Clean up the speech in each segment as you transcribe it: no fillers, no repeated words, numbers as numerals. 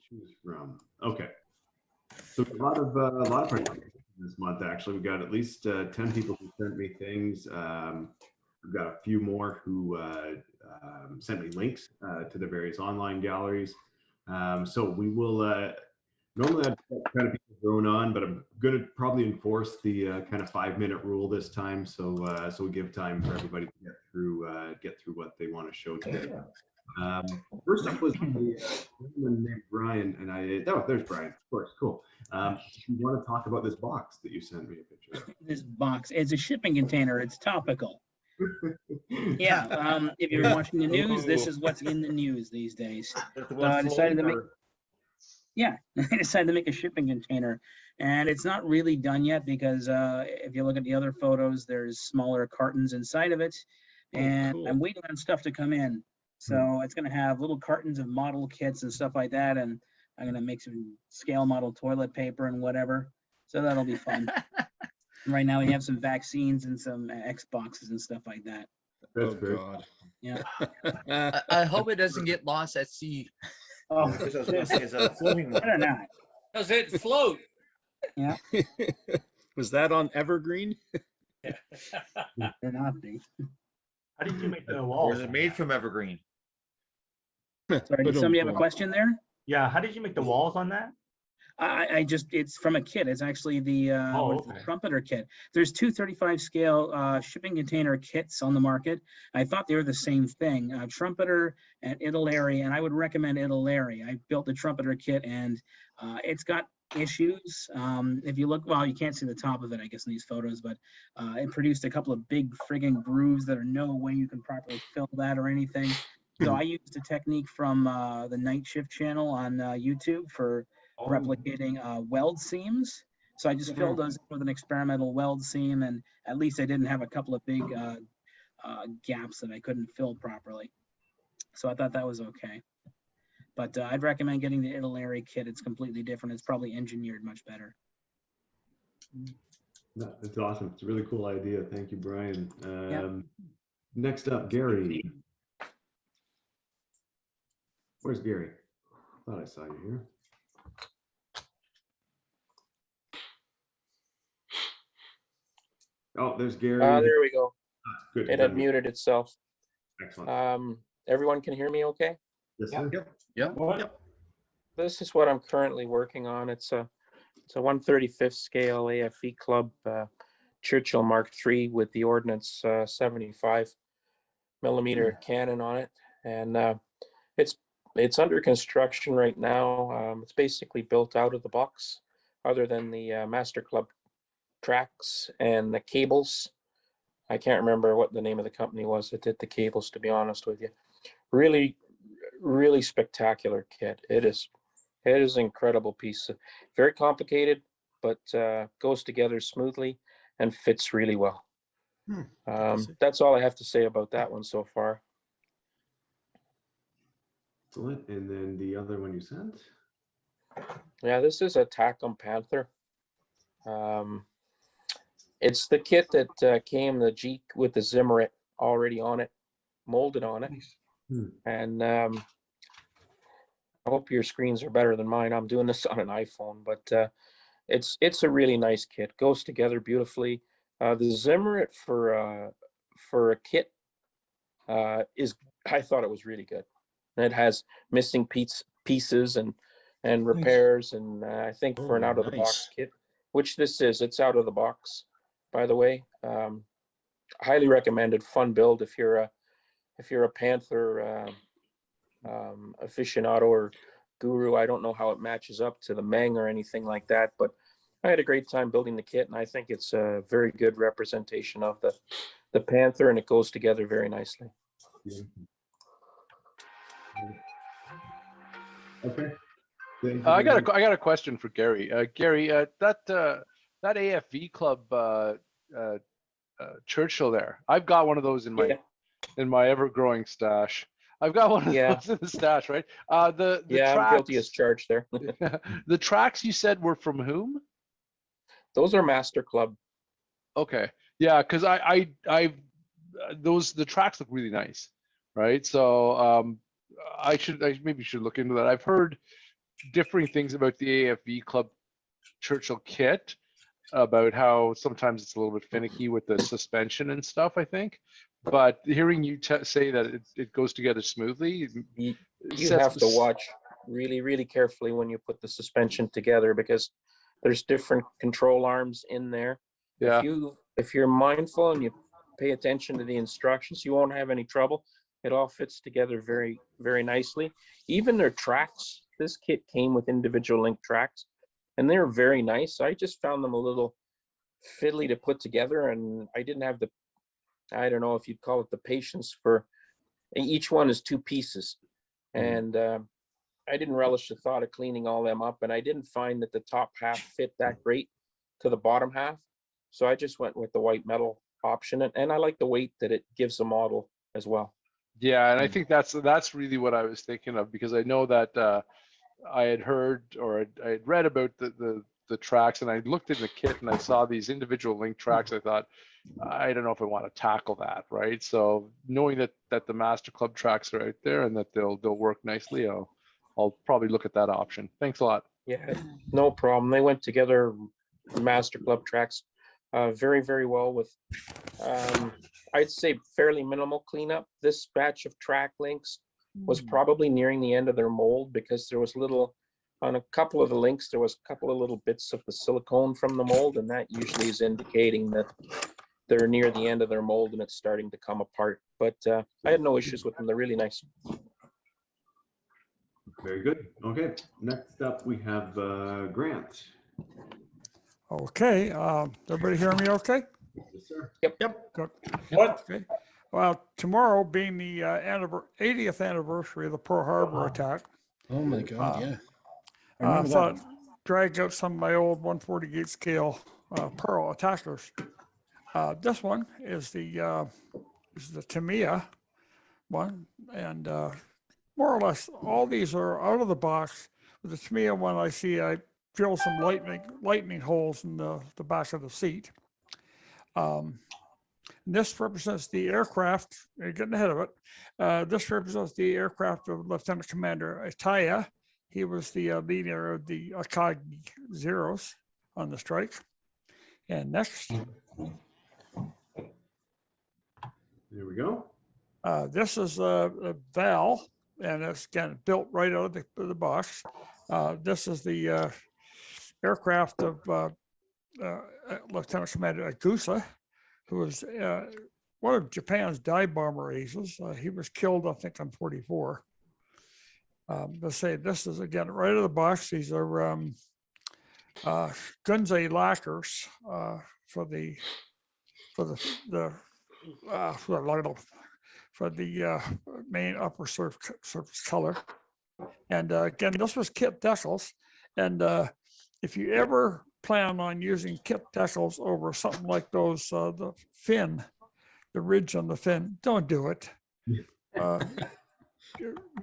choose from. Okay. So a lot of participation this month. Actually, we've got at least 10 people who sent me things. We've got a few more who sent me links to the various online galleries. So we will normally I'd kind of people thrown on, but I'm going to probably enforce the kind of 5-minute rule this time. So we give time for everybody to get through what they want to show today. First up was a gentleman named Brian, and there's Brian, of course, cool. You want to talk about this box that you sent me a picture of? This box, it's a shipping container. It's topical. Yeah, if you're watching the news, this is what's in the news these days. So I decided to make a shipping container, and it's not really done yet because if you look at the other photos, there's smaller cartons inside of it, and cool. I'm waiting on stuff to come in. So it's going to have little cartons of model kits and stuff like that, and I'm going to make some scale model toilet paper and whatever. So that'll be fun. Right now we have some vaccines and some Xboxes and stuff like that. That's great. God. Yeah. I hope it doesn't get lost at sea. Oh, Because I was going to say, is that a floating one? better not. Does it float? Yeah. Was that on Evergreen? Better not be. How did you make the Or walls? is it made from evergreen? Sorry, did somebody have a question there? Yeah, how did you make the walls on that? It's from a kit. It's actually the okay. trumpeter kit. There's two 35 scale shipping container kits on the market. I thought they were the same thing, trumpeter and Italeri, and I would recommend Italeri. I built the trumpeter kit, and it's got issues. If you look, well, you can't see the top of it, I guess, in these photos, but it produced a couple of big friggin' grooves that are no way you can properly fill that or anything. So I used a technique from the Night Shift channel on YouTube for replicating weld seams. So I just filled those with an experimental weld seam, and at least I didn't have a couple of big gaps that I couldn't fill properly. So I thought that was okay. But I'd recommend getting the Italeri kit. It's completely different. It's probably engineered much better. No, that's awesome. It's a really cool idea. Thank you, Brian. Yeah. Next up, Gary. Where's Gary? I thought I saw you here. Oh, there's Gary. There we go. Good. It had muted itself. Excellent. Everyone can hear me okay? Yes, sir. Yep. This is what I'm currently working on. It's a 1/35th scale AFE Club Churchill Mark III with the Ordnance 75 millimeter cannon on it, and it's under construction right now. It's basically built out of the box, other than the Master Club tracks and the cables. I can't remember what the name of the company was that did the cables, to be honest with you. Really, really spectacular kit. It is an incredible piece. Very complicated, but goes together smoothly and fits really well. That's all I have to say about that one so far. Excellent. And then the other one you sent? Yeah, this is a Tacom Panther. It's the kit that came the Jeep with the Zimmerit already on it, molded on it. And I hope your screens are better than mine. I'm doing this on an iPhone, but it's a really nice kit. Goes together beautifully. The Zimmerit for a kit is, I thought it was really good. And it has missing pieces and repairs, and I think for an out of the box kit, which this is, it's out of the box, by the way. Highly recommended. Fun build if you're a Panther aficionado or guru. I don't know how it matches up to the Meng or anything like that, but I had a great time building the kit, and I think it's a very good representation of the Panther, and it goes together very nicely. Okay. I got a question for Gary. Gary, that AFV Club Churchill there, I've got one of those in my ever-growing stash. I've got one of those in the stash, right? The tracks, I'm guilty as charged there. The tracks you said were from whom? Those are Master Club. Okay, yeah, because the tracks look really nice, right? So I maybe should look into that. I've heard differing things about the AFV Club Churchill kit, about how sometimes it's a little bit finicky with the suspension and stuff, I think. But hearing you say that it goes together smoothly, You have to watch really, really carefully when you put the suspension together, because there's different control arms in there. Yeah. If you're mindful and you pay attention to the instructions, you won't have any trouble. It all fits together very, very nicely. Even their tracks, this kit came with individual link tracks, and they're very nice. I just found them a little fiddly to put together, and I didn't have I don't know if you'd call it the patience for, each one is 2 pieces. And I didn't relish the thought of cleaning all them up, and I didn't find that the top half fit that great to the bottom half. So I just went with the white metal option, and I like the weight that it gives the model as well. Yeah, and I think that's really what I was thinking of, because I know that I had heard, or I had read about the tracks, and I looked in the kit and I saw these individual link tracks. I thought, I don't know if I want to tackle that, right? So knowing that the Master Club tracks are out there and that they'll work nicely, I'll probably look at that option. Thanks a lot. Yeah, no problem. They went together, Master Club tracks, very, very well with, I'd say fairly minimal cleanup. This batch of track links was probably nearing the end of their mold, because there was on a couple of the links, there was a couple of little bits of the silicone from the mold, and that usually is indicating that they're near the end of their mold and it's starting to come apart. But I had no issues with them. They're really nice. Very good. Okay, next up we have Grant. Okay, everybody hearing me okay? Yes, sir. Yep. Good. What? Okay. Well, tomorrow being the 80th anniversary of the Pearl Harbor attack, Oh my God, yeah. I I remember thought that. drag out some of my old 148 scale Pearl attackers. This one is the Tamiya one, and more or less all these are out of the box. With the Tamiya one, I drill some lightning holes in the back of the seat. This represents the aircraft. You're getting ahead of it. This represents the aircraft of Lieutenant Commander Ataya. He was the leader of the Akagi Zeros on the strike. And next. There we go. This is a Val, and it's again built right out of the box. This is the aircraft of Lieutenant Commander Agusa, who was one of Japan's dive bomber aces. He was killed, I think, on 44. Let's say this is again right out of the box. These are Gunze lacquers for the main upper surface color. And again, this was kit decals. And if you ever plan on using kit decals over something like those, the fin, the ridge on the fin, don't do it.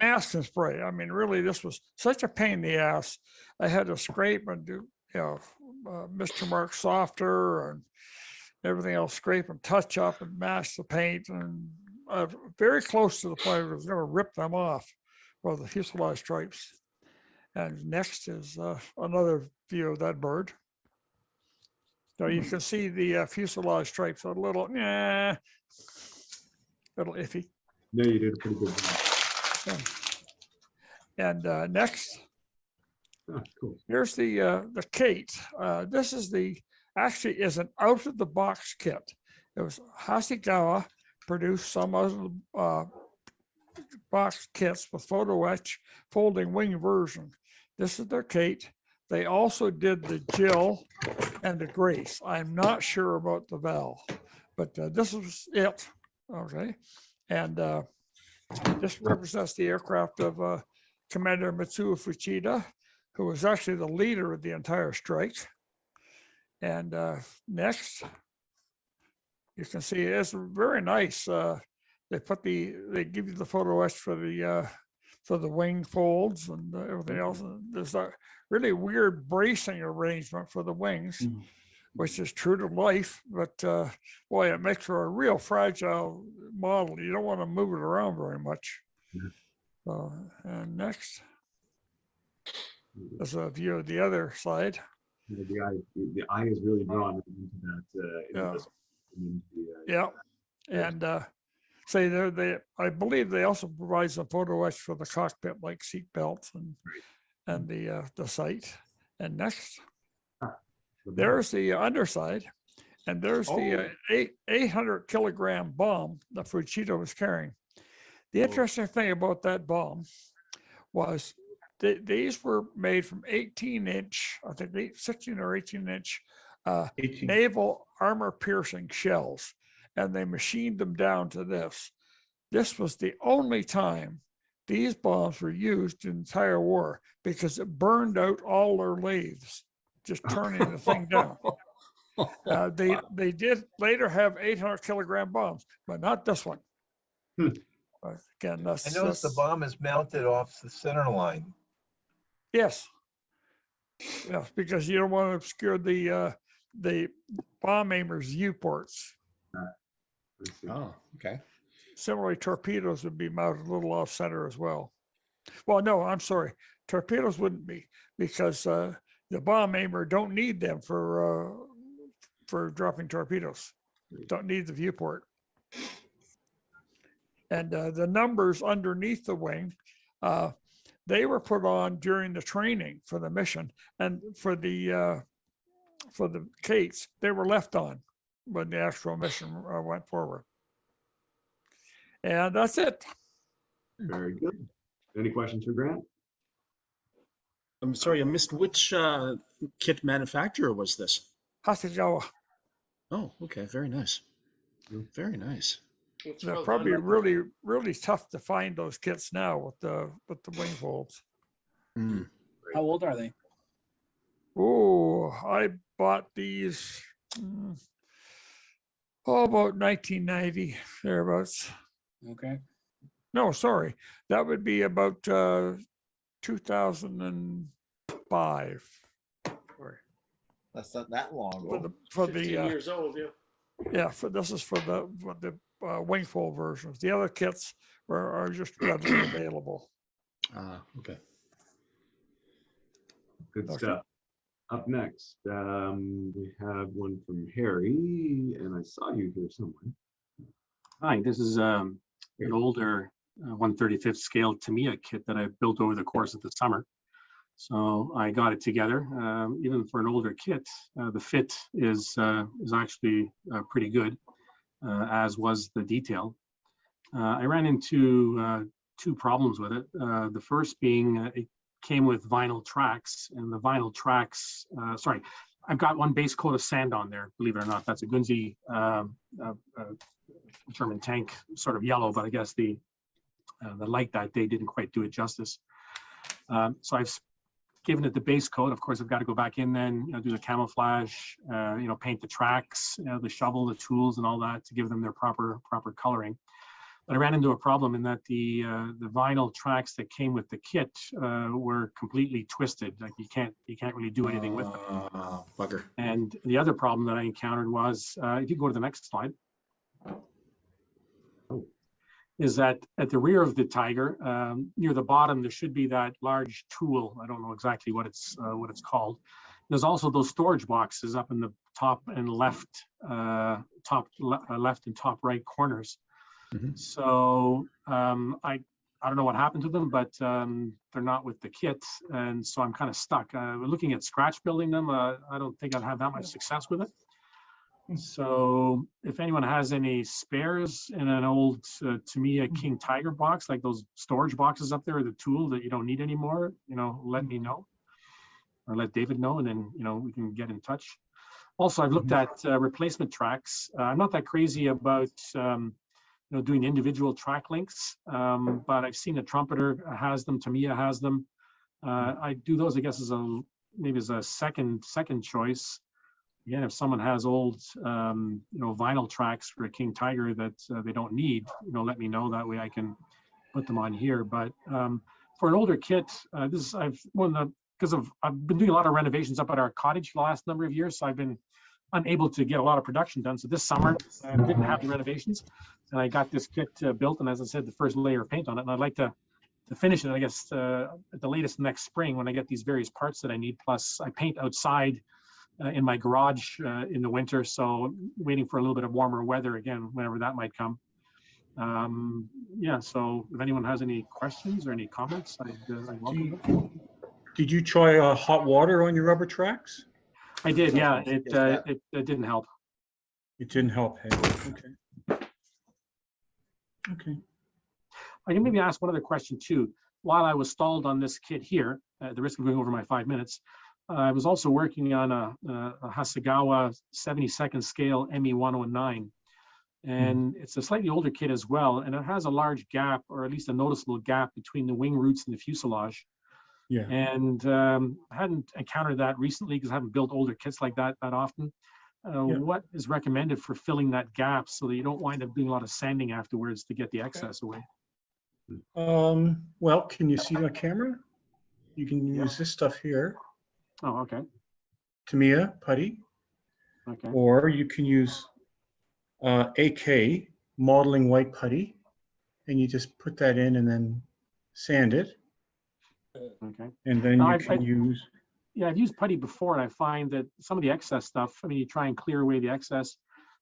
Mask and spray. I mean, really, this was such a pain in the ass. I had to scrape and do, Mr. Mark softer and everything else, scrape and touch up and mask the paint, and very close to the point where I was going to rip them off, or the fuselage stripes. And next is another view of that bird. So you can see the fuselage stripes are a little iffy. No, you did a pretty good job. Yeah. And next, Oh, cool. here's the Kate. This is actually is an out of the box kit. It was Hasegawa produced some out of the box kits with photo etch folding wing version. This is their Kate. They also did the Jill and the Grace. I'm not sure about the Val, but this is it. Okay, and this represents the aircraft of Commander Mitsuo Fuchida, who was actually the leader of the entire strike. And next, you can see it's very nice. They give you the photo etch for the wing folds and everything else. And there's a really weird bracing arrangement for the wings, which is true to life. But boy, it makes for a real fragile model. You don't want to move it around very much. And next. There's a view of the other side. The eye is really drawn into that. Yeah. Into the, Yeah. And say I believe they also provide some photo etch for the cockpit, like seat belts and the sight. And next, there's the underside, and there's the 800 kilogram bomb that Fujita was carrying. The interesting thing about that bomb was these were made from 18-inch, I think 16 or 18-inch 18. naval armor piercing shells, and they machined them down to this. This was the only time these bombs were used in the entire war because it burned out all their lathes, just turning the thing down. They did later have 800 kilogram bombs, but not this one. Again, I noticed the bomb is mounted off the center line. Yes. Yes, because you don't want to obscure the bomb aimer's viewports. Oh, okay. Similarly, torpedoes would be mounted a little off center as well. Well, no, I'm sorry. Torpedoes wouldn't be, because the bomb aimer don't need them for dropping torpedoes. Don't need the viewport. And the numbers underneath the wing, they were put on during the training for the mission, and for the Kates, they were left on when the actual mission went forward. And that's it. Very good. Any questions for Grant? I'm sorry, I missed which kit manufacturer was this? Hasegawa. Oh, okay, very nice. Very nice. They're probably really, really tough to find those kits now with the wing folds. Mm. How old are they? Oh, I bought these about 1990, thereabouts. Okay. No, sorry, that would be about 2005. Sorry. That's not that long For ago. the 15 years old, yeah. yeah, this is for the wing fold versions. The other kits are just readily available. Okay. Good Okay. stuff. Up next, we have one from Harry, and I saw you here somewhere. Hi, this is an older 1/35th scale Tamiya kit that I built over the course of the summer. So I got it together. Even for an older kit, the fit is actually pretty good, as was the detail. I ran into two problems with it. The first being it came with vinyl tracks, and the vinyl tracks, sorry, I've got one base coat of sand on there, believe it or not. That's a Gunzi German tank, sort of yellow, but I guess the light that day didn't quite do it justice. So I've given it the base coat. Of course, I've got to go back in then, do the camouflage, paint the tracks, the shovel, the tools, and all that to give them their proper coloring. But I ran into a problem in that the vinyl tracks that came with the kit were completely twisted. Like you can't really do anything with them. Bugger. And the other problem that I encountered was, if you go to the next slide, is that at the rear of the Tiger, near the bottom, there should be that large tool. I don't know exactly what it's called. There's also those storage boxes up in the top and left, left and top right corners. Mm-hmm. So I don't know what happened to them, but they're not with the kit, and so I'm kind of stuck. We're looking at scratch building them. I don't think I'd have that much success with it. So if anyone has any spares in an old Tamiya King Tiger box, like those storage boxes up there, or the tool that you don't need anymore, let me know, or let David know, and then we can get in touch. Also, I've looked at replacement tracks. I'm not that crazy about doing individual track links, but I've seen a trumpeter has them, Tamiya has them. I do those, I guess, maybe as a second choice. Again, if someone has old, vinyl tracks for a King Tiger that they don't need, let me know. That way I can put them on here. But for an older kit, because I've been doing a lot of renovations up at our cottage the last number of years, so I've been unable to get a lot of production done. So this summer, I didn't have the renovations, and I got this kit built, and as I said, the first layer of paint on it, and I'd like to finish it, I guess, at the latest next spring when I get these various parts that I need. Plus, I paint outside in my garage in the winter, so waiting for a little bit of warmer weather again, whenever that might come. Yeah, so if anyone has any questions or any comments, I'd welcome them. Did you try hot water on your rubber tracks? I did, yeah. It didn't help. It didn't help. Hey? Okay. Okay. I can maybe ask one other question too. While I was stalled on this kit here, at the risk of going over my 5 minutes, I was also working on a Hasegawa 72nd scale ME109. And it's a slightly older kit as well. And it has a large gap, or at least a noticeable gap, between the wing roots and the fuselage. Yeah. And I hadn't encountered that recently because I haven't built older kits like that often. What is recommended for filling that gap so that you don't wind up doing a lot of sanding afterwards to get the excess away? Well, can you see the camera? You can use this stuff here. Oh, okay. Tamiya putty. Okay. Or you can use AK modeling white putty, and you just put that in and then sand it. Okay. And then Now, you can use. Yeah, I've used putty before, and I find that some of the excess stuff, I mean, you try and clear away the excess.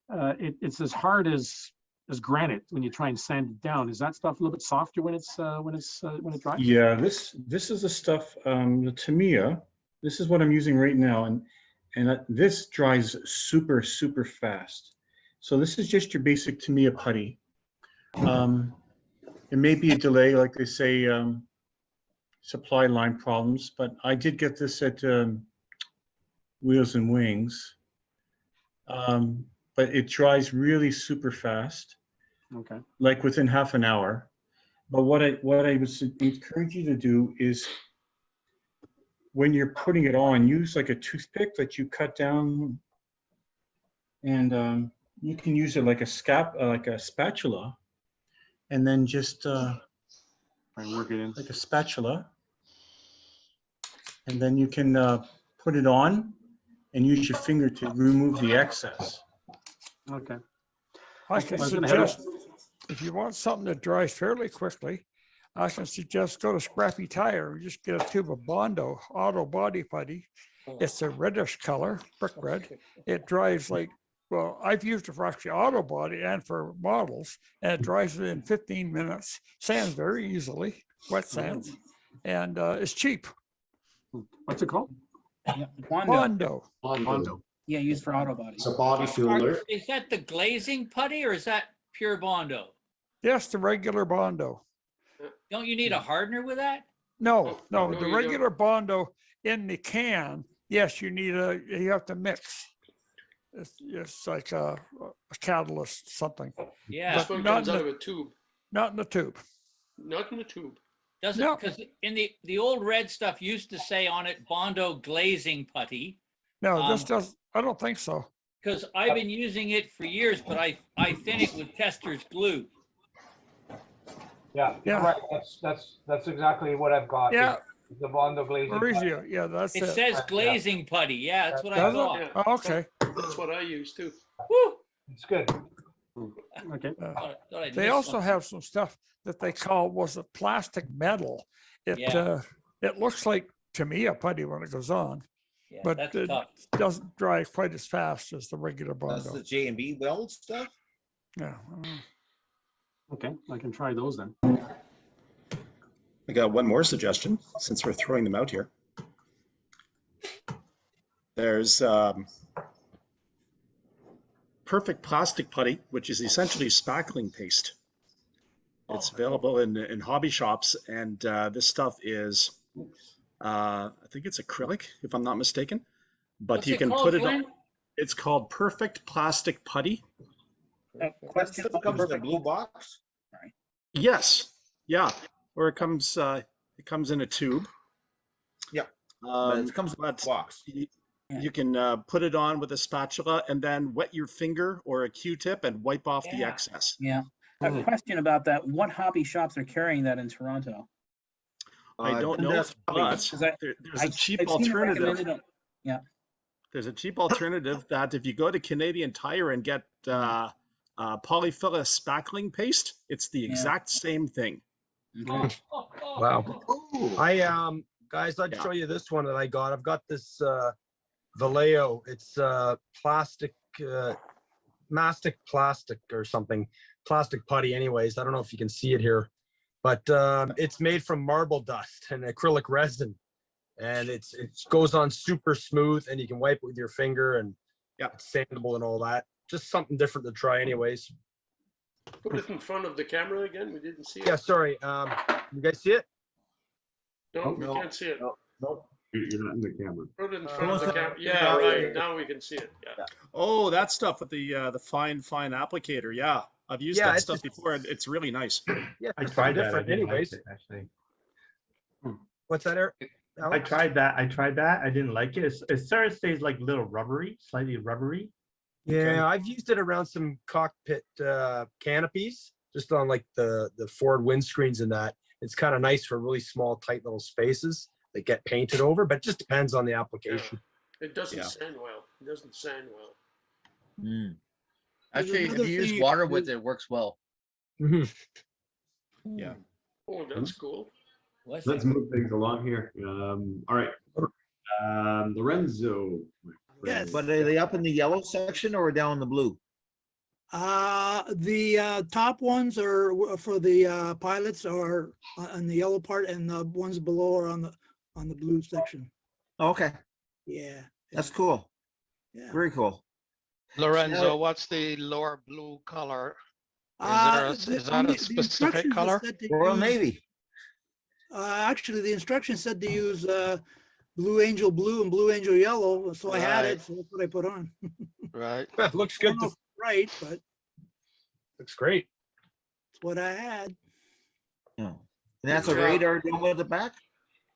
It's as hard as granite when you try and sand it down. Is that stuff a little bit softer when it dries? Yeah, this is the stuff, the Tamiya. This is what I'm using right now, and this dries super fast. So this is just your basic Tamiya putty. It may be a delay, like they say, supply line problems, but I did get this at Wheels and Wings. But it dries really super fast. Okay. Like within half an hour. But what I would encourage you to do is, when you're putting it on, use like a toothpick that you cut down, and you can use it like a spatula, and then just work it in like a spatula, and then you can put it on and use your finger to remove the excess. Okay. I can suggest, if you want something that dries fairly quickly, I can suggest go to Scrappy Tire. Just get a tube of Bondo auto body putty. It's a reddish color, brick red. It dries like, well, I've used it for actually auto body and for models, and it dries it in 15 minutes. Sands very easily, wet sands, and it's cheap. What's it called? Yeah, Bondo. Bondo. Yeah, used for auto body. It's a body filler. Is that the glazing putty or is that pure Bondo? Yes, the regular Bondo. Don't you need a hardener with that? No, the you regular Bondo in the can. Yes, you have to mix. It's like a catalyst, something. Yeah. This one comes out of a tube. Not in the tube. Not in the tube. Does it? Because in the old red stuff used to say on it Bondo glazing putty. No, this does. I don't think so. Because I've been using it for years, but I thin it with Tester's glue. Yeah, right. That's exactly what I've got. Yeah. The Bondo glazing. Mauricio, yeah, that's it. It says glazing putty. Yeah, that's what I thought. Oh, okay. That's what I use too. Woo! It's good. Okay. They also have some stuff that they call, was it plastic metal? It looks like Tamiya putty when it goes on, but it doesn't dry quite as fast as the regular Bondo. That's the J&B weld stuff? Yeah. Okay, I can try those then. I got one more suggestion since we're throwing them out here. There's perfect plastic putty, which is essentially spackling paste. It's available in hobby shops, and this stuff is, I think it's acrylic, if I'm not mistaken. But What's you it can called, put it Glenn? on. It's called Perfect Plastic Putty. Question Comes in a blue box? Yes, yeah, or it comes in a tube. Yeah, but it comes in a box. You can put it on with a spatula and then wet your finger or a Q-tip and wipe off the excess. Yeah. A question about that. What hobby shops are carrying that in Toronto? I don't know, but there's a cheap alternative. Yeah. There's a cheap alternative that if you go to Canadian Tire and get polyfilla spackling paste, it's the exact same thing. Wow. Guys, I'd show you this one that I got. I've got this Vallejo. It's plastic, mastic plastic or something, plastic putty. Anyways, I don't know if you can see it here, but it's made from marble dust and acrylic resin, and it goes on super smooth, and you can wipe it with your finger, and it's sandable and all that. Just something different to try, anyways. Put it in front of the camera again. We didn't see it. Yeah, sorry. You guys see it? No, we can't see it. Nope. You're not in the camera. Put it in front of the camera. Yeah, right. Now we can see it. Yeah. Oh, that stuff with the fine applicator. Yeah, I've used that stuff before. And it's really nice. Yeah, I tried that. I different, didn't anyways. like it, actually. What's that, Eric? I tried that. I didn't like it. It sort of stays like a little rubbery, slightly rubbery. Yeah, I've used it around some cockpit canopies, just on like the forward windscreens and that. It's kind of nice for really small, tight little spaces that get painted over, but it just depends on the application. It doesn't sand well. It doesn't sand well. Actually, if you use water with it, it works well. Yeah. Oh, that's cool. Let's move things along here. All right. Lorenzo. Yes. But are they up in the yellow section or down in the blue? The top ones are for the pilots are on the yellow part, and the ones below are on the blue section. Okay. Yeah. That's cool. Yeah. Very cool. Lorenzo, what's the lower blue color? Is that a specific color? Royal Navy. Actually, the instructions said to use Blue Angel blue and Blue Angel yellow, so I had it, so that's what I put on. Right. Looks good. Right, but looks great. It's what I had. Yeah. And that's a radar down with the back?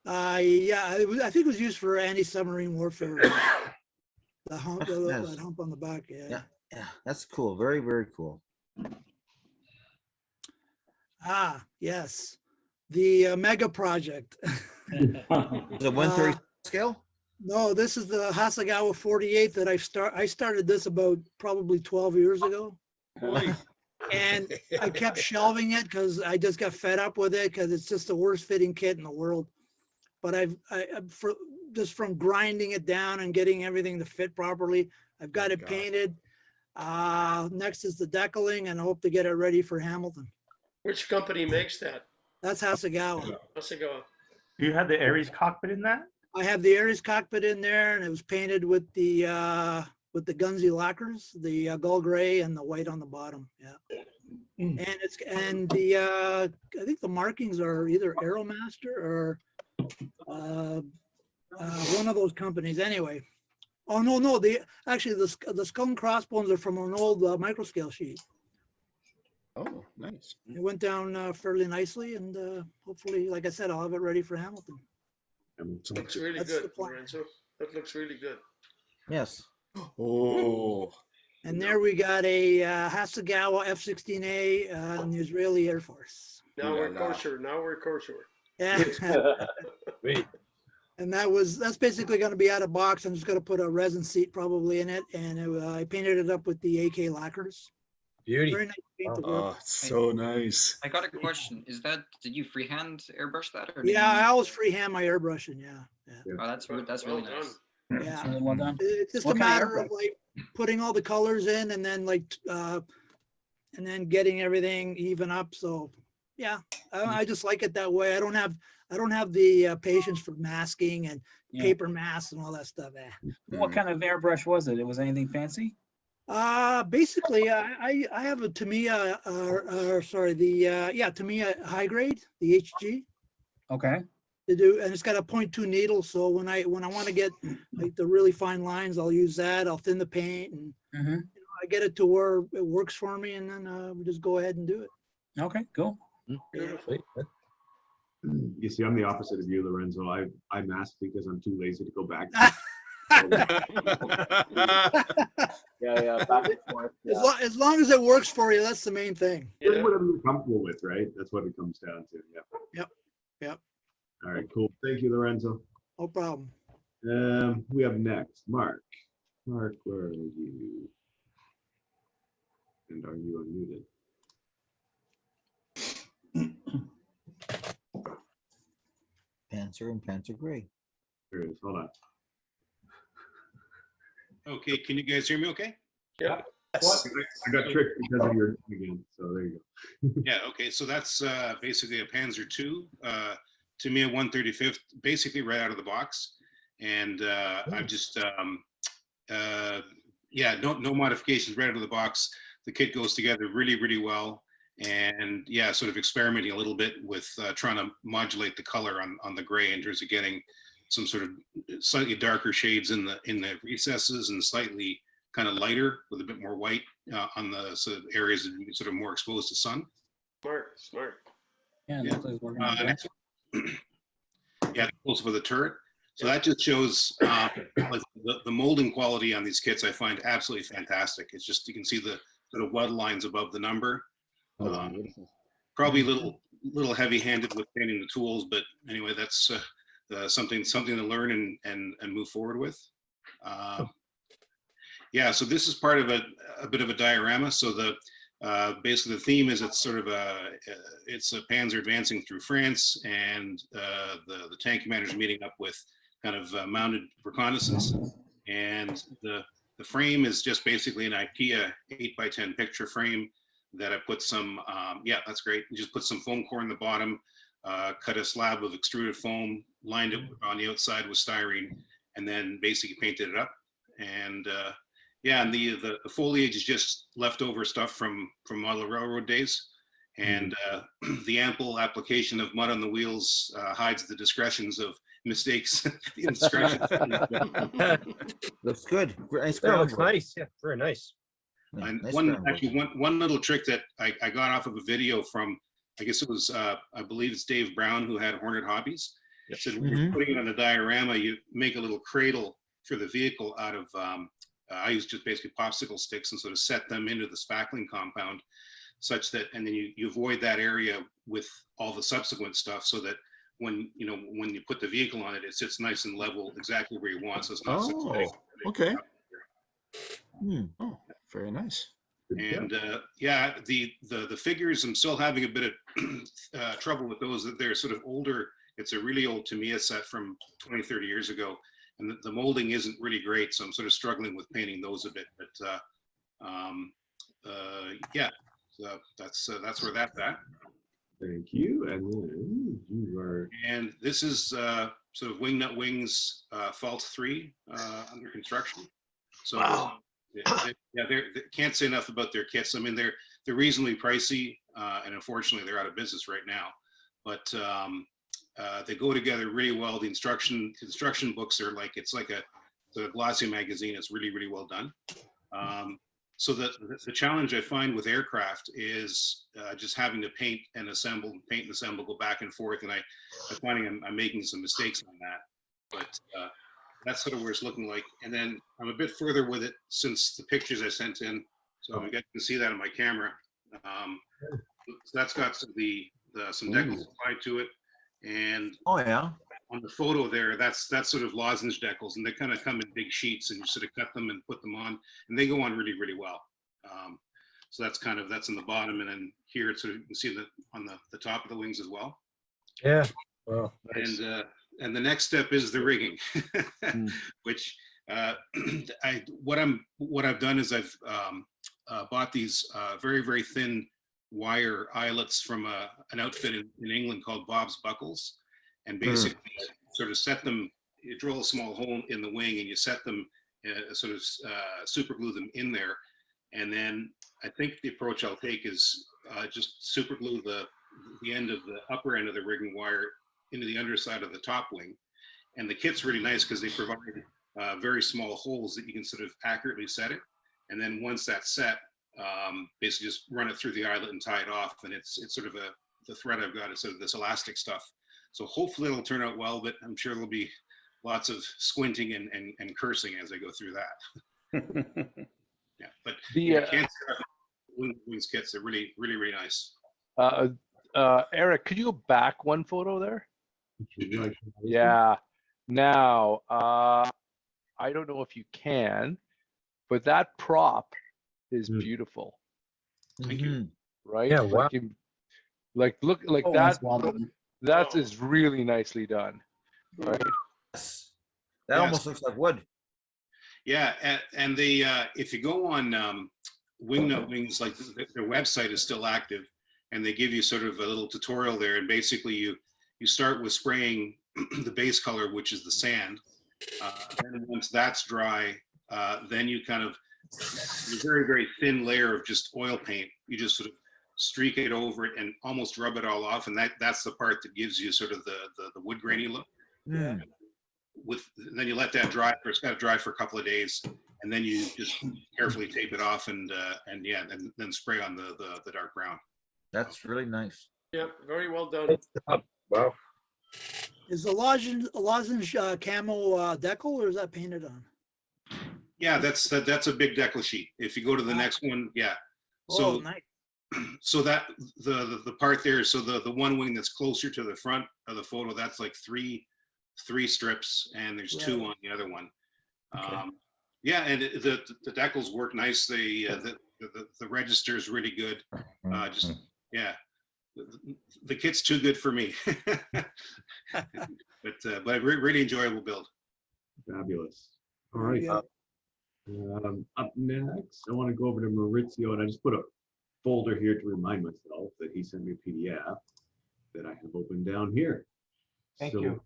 Yeah, I think it was used for anti-submarine warfare. The hump, that hump on the back, Yeah, that's cool. Very, very cool. Ah, yes. The mega project. Is it 130 scale? No, this is the Hasegawa 48 that I started this about probably 12 years ago. And I kept shelving it because I just got fed up with it because it's just the worst fitting kit in the world. But just from grinding it down and getting everything to fit properly, I've got it painted. Next is the decaling, and I hope to get it ready for Hamilton. Which company makes that? That's Hasegawa. Hasegawa. Do you have the Ares cockpit in that? I have the Ares cockpit in there, and it was painted with the Gunsy lacquers, the gull gray and the white on the bottom. Yeah. And I think the markings are either Aeromaster or one of those companies. Anyway. Oh no, actually the skull and crossbones are from an old microscale sheet. Oh, nice. It went down fairly nicely, and hopefully, like I said, I'll have it ready for Hamilton. Looks really good, Lorenzo. That looks really good. Yes. Oh. And there we got a Hasegawa F-16A in the Israeli Air Force. Now we're kosher. Now we're kosher. Yeah. Great. And that's basically going to be out of box. I'm just going to put a resin seat probably in it, and I painted it up with the AK lacquers. Beauty. Very nice paint to work. Oh, it's so nice. I got a question. Did you freehand airbrush that? Or Yeah, I always freehand my airbrushing. Yeah. Oh, that's really nice. Yeah. Well done. It's just What a kind of matter of like putting all the colors in, and then and then getting everything even up. So yeah, I just like it that way. I don't have the patience for masking and paper masks and all that stuff. What kind of airbrush was it? It was anything fancy? Basically, I have a Tamiya, Tamiya high grade, the HG. Okay. To do, and it's got a 0.2 needle. So when I want to get like the really fine lines, I'll use that. I'll thin the paint, and I get it to where it works for me, and then we just go ahead and do it. Okay, cool. Beautiful. You see, I'm the opposite of you, Lorenzo. I mask because I'm too lazy to go back. Yeah. Back and forth. Yeah. As long as it works for you, that's the main thing. Just whatever you're comfortable with, right? That's what it comes down to. Yeah. Yep. All right, cool. Thank you, Lorenzo. No problem. We have next Mark. Mark, where are you? And are you unmuted? Panzer and Panzer Gray. Here it is. Hold on. Okay, can you guys hear me okay? Yeah. Yes. I got tricked because of your again. So there you go. Yeah, okay, so that's basically a Panzer II, Tamiya 135th, basically right out of the box. And I've just, yeah, no modifications, right out of the box. The kit goes together really, really well. And yeah, sort of experimenting a little bit with trying to modulate the color on the gray in terms of getting some sort of slightly darker shades in the recesses and slightly kind of lighter with a bit more white on the sort of areas that are sort of more exposed to sun. Smart. Yeah, Yeah. Nicholas working on that. Next one. Yeah, also for the turret. So that just shows like the molding quality on these kits I find absolutely fantastic. It's just, you can see the sort of weld lines above the number. Probably a little heavy-handed with painting the tools, but anyway, that's something to learn and move forward with. Yeah, so this is part of a bit of a diorama. So basically the theme is it's sort of it's a Panzer advancing through France, and the tank commander's meeting up with kind of mounted reconnaissance, and the frame is just basically an IKEA 8x10 picture frame that I put some, yeah, that's great. You just put some foam core in the bottom, cut a slab of extruded foam, lined it on the outside with styrene, and then basically painted it up. And yeah, and the foliage is just leftover stuff from model railroad days. And the ample application of mud on the wheels hides the discretions of mistakes. The indiscretions. Looks good. Nice. Yeah, looks nice. Yeah, very nice. And Nice one little trick that I got off of a video from, I guess it was, I believe it's Dave Brown, who had Hornet Hobbies. It said when you're putting it on a diorama, you make a little cradle for the vehicle out of, I use just basically popsicle sticks and sort of set them into the spackling compound such that, and then you avoid that area with all the subsequent stuff, so that when you put the vehicle on it, it sits nice and level exactly where you want. So it's not such a big, okay. Oh, very nice. And yeah, the figures, I'm still having a bit of trouble with those. That they're sort of older. It's a really old Tamiya set from 20-30 years ago, and the molding isn't really great, so I'm sort of struggling with painting those a bit. But yeah, so that's where that's at. Thank you. And then you are. And this is sort of Wingnut Wings Fault 3 under construction. So Wow. Yeah, they can't say enough about their kits. I mean, they're reasonably pricey, and unfortunately, they're out of business right now. But they go together really well. The instruction books are like, it's like a glossy magazine. It's really, really well done. So the challenge I find with aircraft is just having to paint and assemble, go back and forth, and I'm finding I'm making some mistakes on that. But that's sort of where it's looking like. And then I'm a bit further with it since the pictures I sent in. So you guys can see that on my camera. So that's got some decals applied to it. And oh yeah, on the photo there, that's sort of lozenge decals, and they kind of come in big sheets, and you sort of cut them and put them on, and they go on really, really well. So that's in the bottom, and then here it's sort of, you can see on the top of the wings as well. Yeah. Wow. Nice. And the next step is the rigging, which what I've done is I've bought these very, very thin wire eyelets from an outfit in England called Bob's Buckles, and basically sort of set them. You drill a small hole in the wing, and you set them, sort of super glue them in there, and then I think the approach I'll take is just super glue the end of the upper end of the rigging wire into the underside of the top wing. And the kit's really nice because they provide very small holes that you can sort of accurately set it. And then once that's set, basically just run it through the eyelet and tie it off. And it's sort of the thread I've got is sort of this elastic stuff. So hopefully it'll turn out well, but I'm sure there'll be lots of squinting and cursing as I go through that. Yeah, but wings kits are really, really, really nice. Eric, could you go back one photo there? Yeah. Now, I don't know if you can, but that prop is beautiful. Thank you. Right? Yeah. Wow. Like look like that. That is really nicely done. That almost looks like wood. Yeah, and they if you go on Wingnut Wings, like their website is still active, and they give you sort of a little tutorial there, and basically you start with spraying the base color, which is the sand. And once that's dry, then you kind of a very, very thin layer of just oil paint. You just sort of streak it over it and almost rub it all off, and that's the part that gives you sort of the wood grainy look. Mm. Then you let that dry. It's got to dry for a couple of days, and then you just carefully tape it off, and then spray on the dark brown. That's really nice. Yep, very well done. Wow. Is the lozenge camo decal, or is that painted on? Yeah, that's a big decal sheet. If you go to the next one, yeah. So, nice. So that the part there, so the one wing that's closer to the front of the photo, that's like three strips, and there's two on the other one. Okay. Yeah, and the decals work nice. The register is really good. Just yeah, the kit's too good for me. but a really enjoyable build. Fabulous. All right. Up next, I want to go over to Maurizio, and I just put a folder here to remind myself that he sent me a PDF that I have opened down here. Thank you.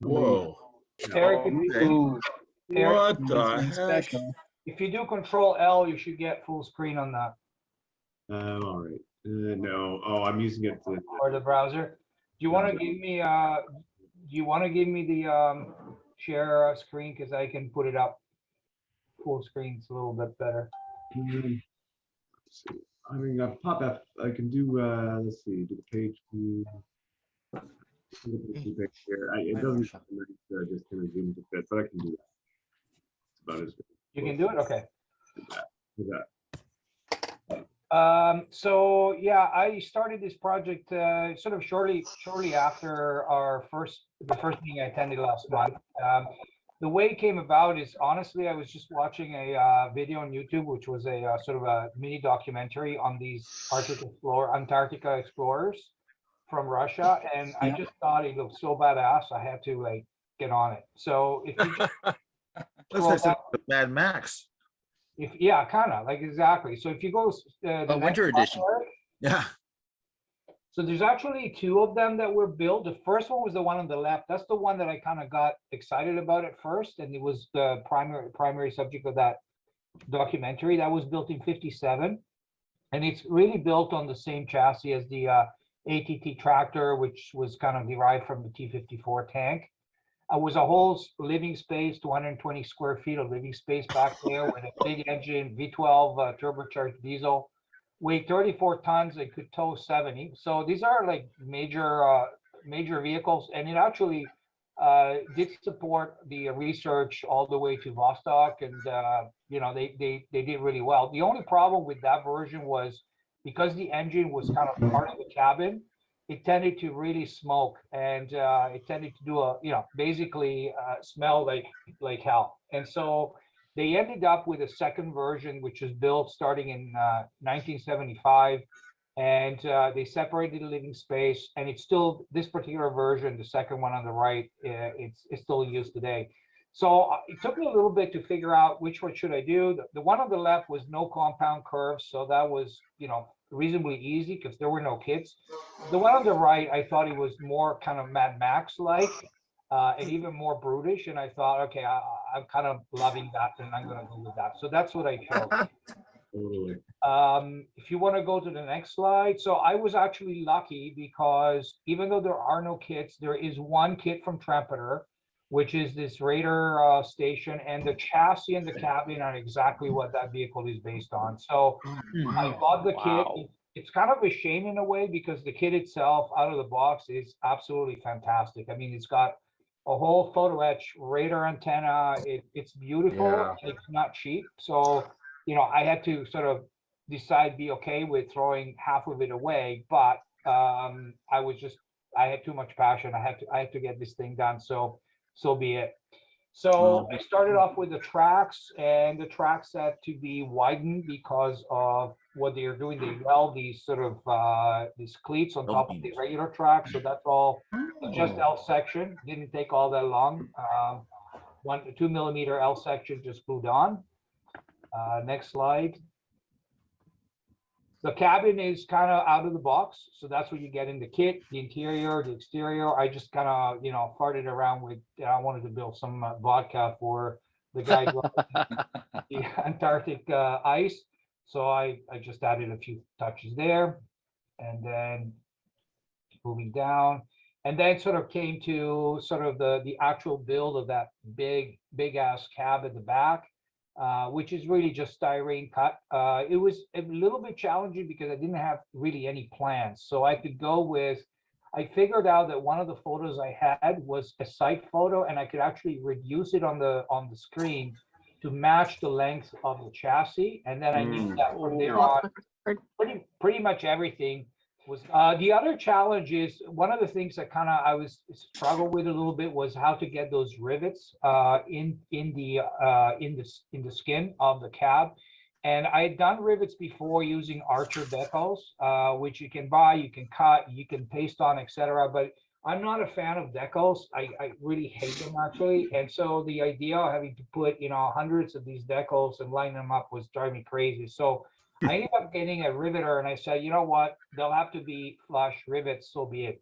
Whoa. Eric, What the heck? if you do Control L, you should get full screen on that. All right. No. Oh, I'm using it to. Or the browser. Do you want to give me? Do you want to give me the share screen, because I can put it up full screen? It's a little bit better. Let's see. I mean, pop up. I can do. Let's see. Do the page view. Here. It doesn't just kind of zoom to fit, but I can do that. It's about as good. You can do it. Okay. Do that. So yeah, I started this project sort of shortly after the first meeting I attended last month. The way it came about is, honestly, I was just watching a video on YouTube, which was a sort of a mini documentary on these Antarctica explorers from Russia, and I just thought it looked so badass. I had to like get on it. So if you just Looks like Mad Max. yeah, kind of like exactly. So if you go the winter edition. Yeah. So there's actually two of them that were built. The first one was the one on the left. That's the one that I kind of got excited about at first, and it was the primary subject of that documentary. That was built in '57, and it's really built on the same chassis as the ATT tractor, which was kind of derived from the T-54 tank. It was a whole living space, 220 square feet of living space back there with a big engine, V12 turbocharged diesel. Weighed 34 tons, it could tow 70. So these are like major vehicles, and it actually did support the research all the way to Vostok, and they did really well. The only problem with that version was because the engine was kind of part of the cabin, it tended to really smoke, and it tended to do basically smell like hell. And so they ended up with a second version, which was built starting in 1975, and they separated the living space, and it's still, this particular version, the second one on the right, it's still in use today. So it took me a little bit to figure out which one should I do. The one on the left was no compound curves, so that was, reasonably easy because there were no kids. The one on the right, I thought it was more kind of Mad Max-like, and even more brutish, and I thought, okay, I'm kind of loving that, and I'm going to go with that. So that's what I chose. If you want to go to the next slide. So I was actually lucky because even though there are no kits, there is one kit from Trumpeter, which is this Raider station, and the chassis and the cabin are exactly what that vehicle is based on. So I bought the kit. It's kind of a shame in a way because the kit itself out of the box is absolutely fantastic. I mean, it's got a whole photo etch Raider antenna. It's beautiful. Yeah. It's not cheap. So, I had to sort of decide, be okay with throwing half of it away, but I had too much passion. I had to get this thing done. So be it. So I started off with the tracks, and the tracks had to be widened because of what they are doing, they weld these sort of these cleats on top of the regular track. So that's all just L section. Didn't take all that long. 1 to 2 millimeter L section just glued on. Next slide. The cabin is kind of out of the box, so that's what you get in the kit, the interior, the exterior. I just kind of, you know, farted around with, I wanted to build some vodka for the guy the Antarctic ice. So I just added a few touches there, and then moving down, and then sort of came to sort of the actual build of that big ass cab at the back. Which is really just styrene cut. It was a little bit challenging because I didn't have really any plans. So I could go with, I figured out that one of the photos I had was a site photo, and I could actually reduce it on the screen to match the length of the chassis. And then I knew that from there on, pretty much everything was. The other challenge is, one of the things that kind of I was struggled with a little bit was how to get those rivets in the skin of the cab. And I had done rivets before using Archer decals, which you can buy, you can cut, you can paste on, etc. But I'm not a fan of decals. I really hate them, actually. And so the idea of having to put, you know, hundreds of these decals and line them up was driving me crazy. So I ended up getting a riveter, and I said, you know what, they'll have to be flush rivets, so be it.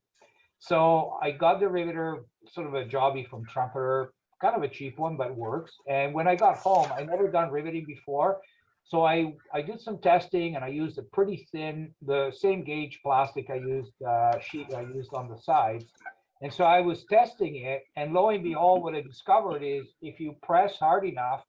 So I got the riveter, sort of a jobby from Trumpeter, kind of a cheap one, but works. And when I got home, I never done riveting before. So I did some testing, and I used a pretty thin, the same gauge plastic I used, sheet I used on the sides. And so I was testing it, and lo and behold, what I discovered is if you press hard enough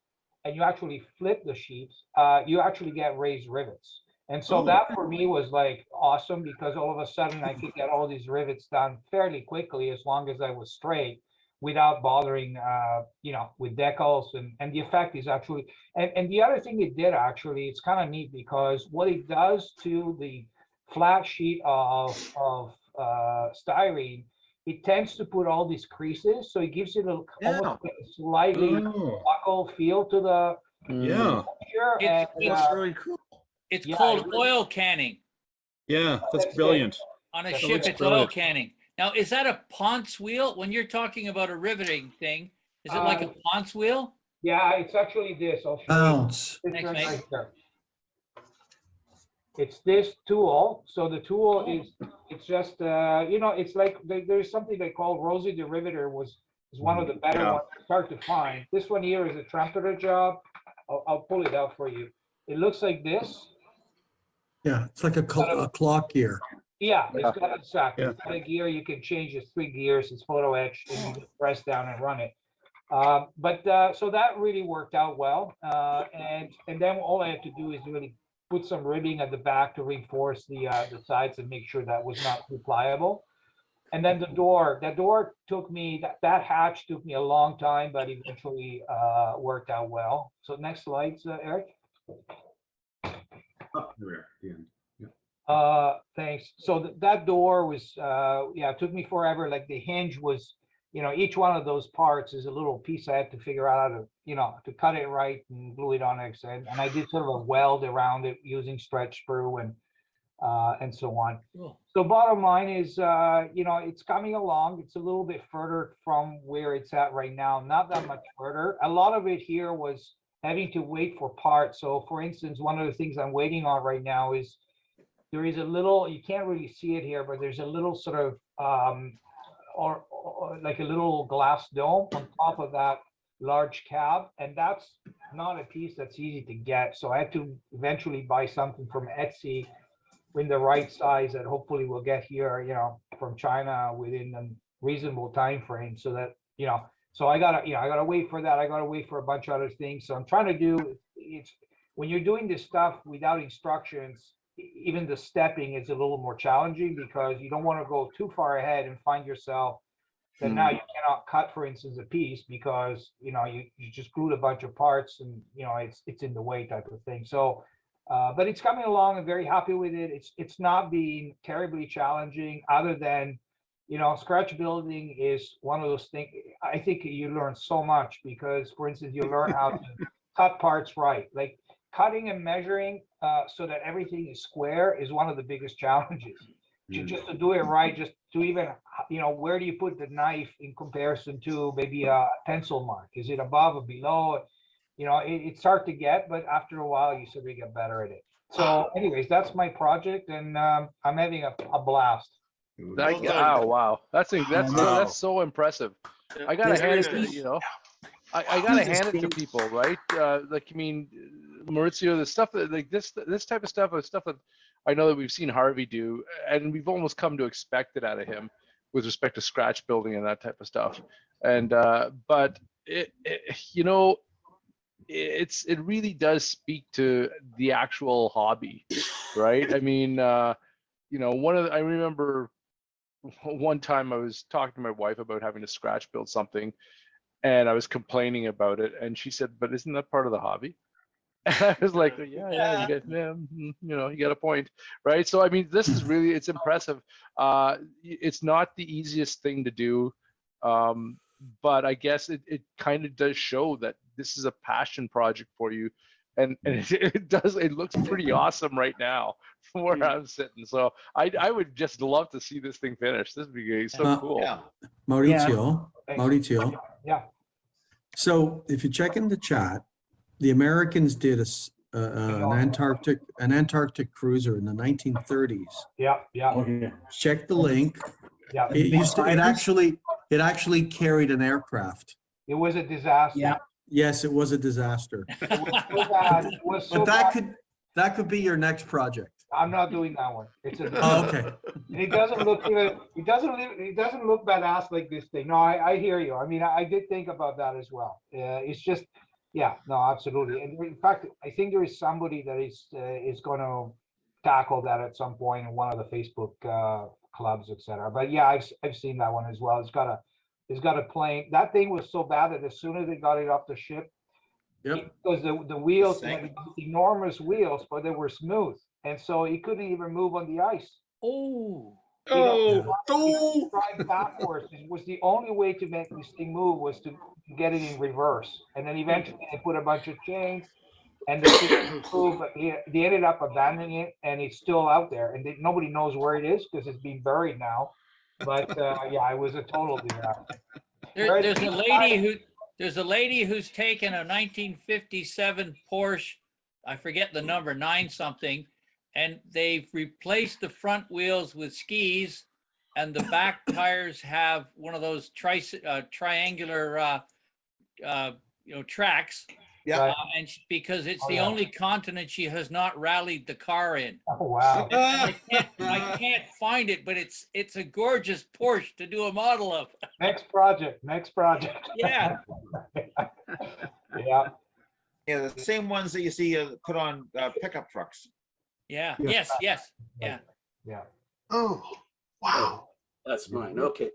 and you actually flip the sheets, you actually get raised rivets. And so that for me was like awesome, because all of a sudden I could get all these rivets done fairly quickly as long as I was straight, without bothering, you know, with decals. And the effect is actually, and the other thing it did actually, it's kind of neat, because what it does to the flat sheet of styrene, it tends to put all these creases, so it gives it almost like a slightly buckle feel to the texture. That's really cool. It's called oil canning. Yeah, that's brilliant. On a ship, it's oil canning. Now, is that a Ponce wheel? When you're talking about a riveting thing, is it like a Ponce wheel? Yeah, it's actually this. I'll show you. Thanks, mate. It's this tool. So the tool is, it's just, you know, it's like there's something they call Rosie the Riveter is one of the better ones. It's hard to find. This one here is a Trumpeter job. I'll pull it out for you. It looks like this. Yeah, it's like a clock gear. Yeah, it's got exactly. It's got a gear. You can change the 3 gears. It's photo etched, and you just press down and run it. So that really worked out well. And then all I had to do is really put some ribbing at the back to reinforce the sides and make sure that was not too pliable. And then that door took me, that hatch took me a long time, but eventually worked out well. So next slides, Eric. Up there, the end. Thanks. So that door was, yeah, it took me forever. Like the hinge was, you know, each one of those parts is a little piece I had to figure out how to, you know, to cut it right and glue it on X. And I did sort of a weld around it using stretch sprue and so on. Cool. So bottom line is, you know, it's coming along. It's a little bit further from where it's at right now. Not that much further. A lot of it here was having to wait for parts. So for instance, one of the things I'm waiting on right now is there is a little, you can't really see it here, but there's a little sort of, or like a little glass dome on top of that large cab. And that's not a piece that's easy to get. So I had to eventually buy something from Etsy in the right size that hopefully we'll get here, you know, from China within a reasonable time frame, so that, you know, so I gotta wait for that. I gotta wait for a bunch of other things. So I'm trying to do, it's when you're doing this stuff without instructions, even the stepping is a little more challenging, because you don't want to go too far ahead and find yourself that now you cannot cut, for instance, a piece because, you know, you just glued a bunch of parts and, you know, it's in the way type of thing. So, but it's coming along. I'm very happy with it. It's not being terribly challenging, other than, you know, scratch building is one of those things. I think you learn so much because, for instance, you learn how to cut parts right. Like cutting and measuring so that everything is square is one of the biggest challenges. Just to do it right, just to even, where do you put the knife in comparison to maybe a pencil mark? Is it above or below? It's hard to get, but after a while, you sort of get better at it. So anyways, that's my project, and I'm having a blast. Oh, wow. That's so impressive. I gotta hand it, I gotta hand it to people, right? Maurizio, the stuff that this type of stuff is stuff that I know that we've seen Harvey do, and we've almost come to expect it out of him with respect to scratch building and that type of stuff. And but it really does speak to the actual hobby, right? I mean, I remember one time I was talking to my wife about having to scratch build something, and I was complaining about it, and she said, "But isn't that part of the hobby?" And I was like, "Yeah, you got a point, right?" So I mean, this is really, it's impressive. It's not the easiest thing to do, but I guess it kind of does show that this is a passion project for you, and it looks pretty awesome right now from where I'm sitting. So I would just love to see this thing finished. This would be so cool. Mauricio. Yeah. So if you check in the chat, the Americans did an Antarctic cruiser in the 1930s. Yeah. Check the link. Yeah. It actually carried an aircraft. It was a disaster. Yeah. Yes, it was a disaster. It was so bad. It was so But that could be your next project. I'm not doing that one. It's a okay. And it doesn't look badass like this thing. No, I hear you. I mean, I did think about that as well. It's just, yeah, no, absolutely. And in fact, I think there is somebody that is going to tackle that at some point in one of the Facebook clubs, etc. But yeah, I've seen that one as well. It's got a plane. That thing was so bad that as soon as they got it off the ship, because the wheels had enormous wheels, but they were smooth, and so he couldn't even move on the ice. Drive backwards. It was the only way to make this thing move was to get it in reverse, and then eventually they put a bunch of chains, and the thing moved, but they ended up abandoning it, and it's still out there, and nobody knows where it is because it's been buried now. But yeah, it was a total disaster. There's a lady who's taken a 1957 Porsche, I forget the number, 9 something, and they've replaced the front wheels with skis, and the back tires have one of those triangular tracks. Yeah. And because it's the only continent she has not rallied the car in. Oh wow! I can't find it, but it's a gorgeous Porsche to do a model of. Next project. Yeah. Yeah. Yeah, the same ones that you see put on pickup trucks. Yeah. Yes. Yeah. Yeah. Oh, wow. That's mine. Okay.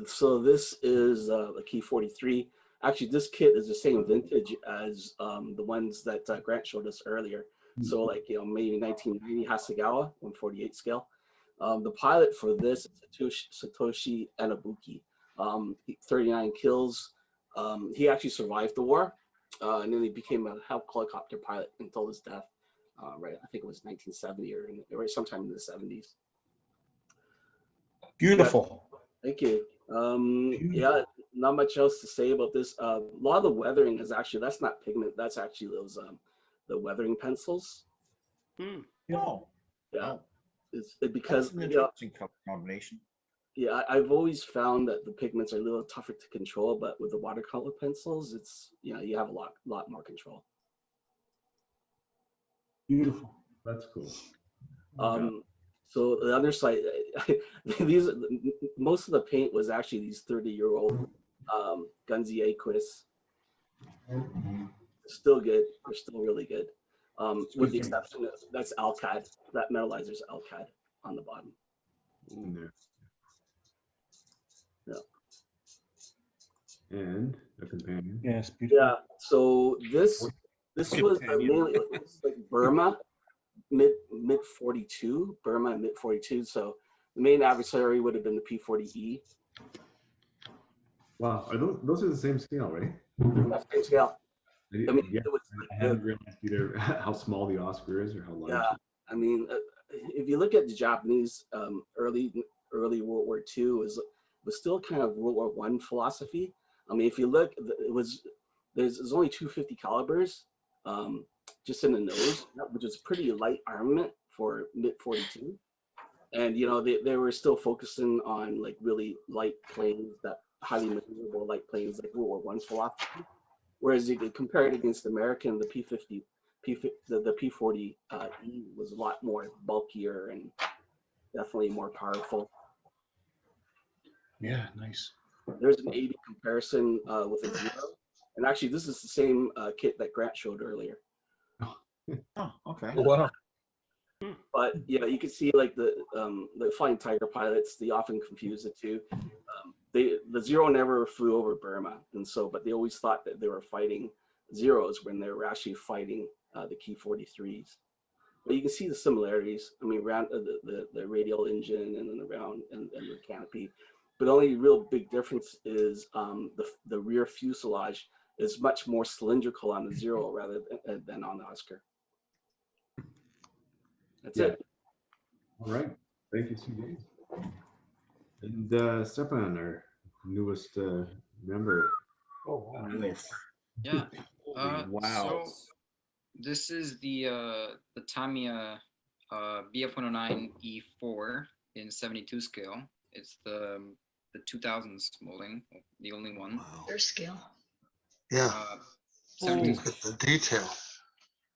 So this is the Key 43. Actually, this kit is the same vintage as the ones that Grant showed us earlier. So like, maybe 1990 Hasegawa, 148 scale. The pilot for this is Satoshi Anabuki. 39 kills. He actually survived the war, and then he became a helicopter pilot until his death. Right, I think it was 1970 or sometime in the 70s. Beautiful. Thank you. Yeah, not much else to say about this. A lot of the weathering is actually, that's not pigment, that's actually those the weathering pencils. Oh. Yeah. It's because that's an interesting combination. Yeah, I've always found that the pigments are a little tougher to control, but with the watercolor pencils, it's you have a lot more control. Beautiful. That's cool. So the other side, most of the paint was actually these 30-year-old Gunzi Aquis. Still good. They're still really good. With the exception of that's Alcad. That metallizer's Alcad on the bottom. Yeah. And a companion. Yes, beautiful. Yeah. So this was mainly like Burma. Mid 42, Burma mid 42. So the main adversary would have been the P-40E. Wow, are those are the same scale, right? That's same scale. I mean, Yeah, it was, I haven't realized either how small the Oscar is or how large. yeah, I mean, if you look at the Japanese early World War II, was still kind of World War I philosophy. I mean, if you look, there's only 250 calibers just in the nose, which is pretty light armament for mid 42. And you know, they were still focusing on like really light planes, that highly maneuverable light planes, like World War I philosophy. Whereas you could compare it against the American, the P-50, the P-40E was a lot more bulkier and definitely more powerful. Yeah, nice. There's an 80 comparison with a 0. And actually, this is the same kit that Grant showed earlier. Oh, okay. Wow. But yeah, you can see like the Flying Tiger pilots, they often confuse the two. The 0 never flew over Burma, and so, but they always thought that they were fighting Zeros when they were actually fighting the Ki-43s. But you can see the similarities. I mean, around the radial engine and then around and the canopy. But the only real big difference is the rear fuselage is much more cylindrical on the 0 rather than on the Oscar. That's it. All right. Thank you, CJ. And Stepan, our newest member. Oh, wow. Yeah. Wow. So this is the Tamiya BF-109E4 in 72 scale. It's the 2000s molding, the only one. Their scale. Yeah. 72 Look at the detail.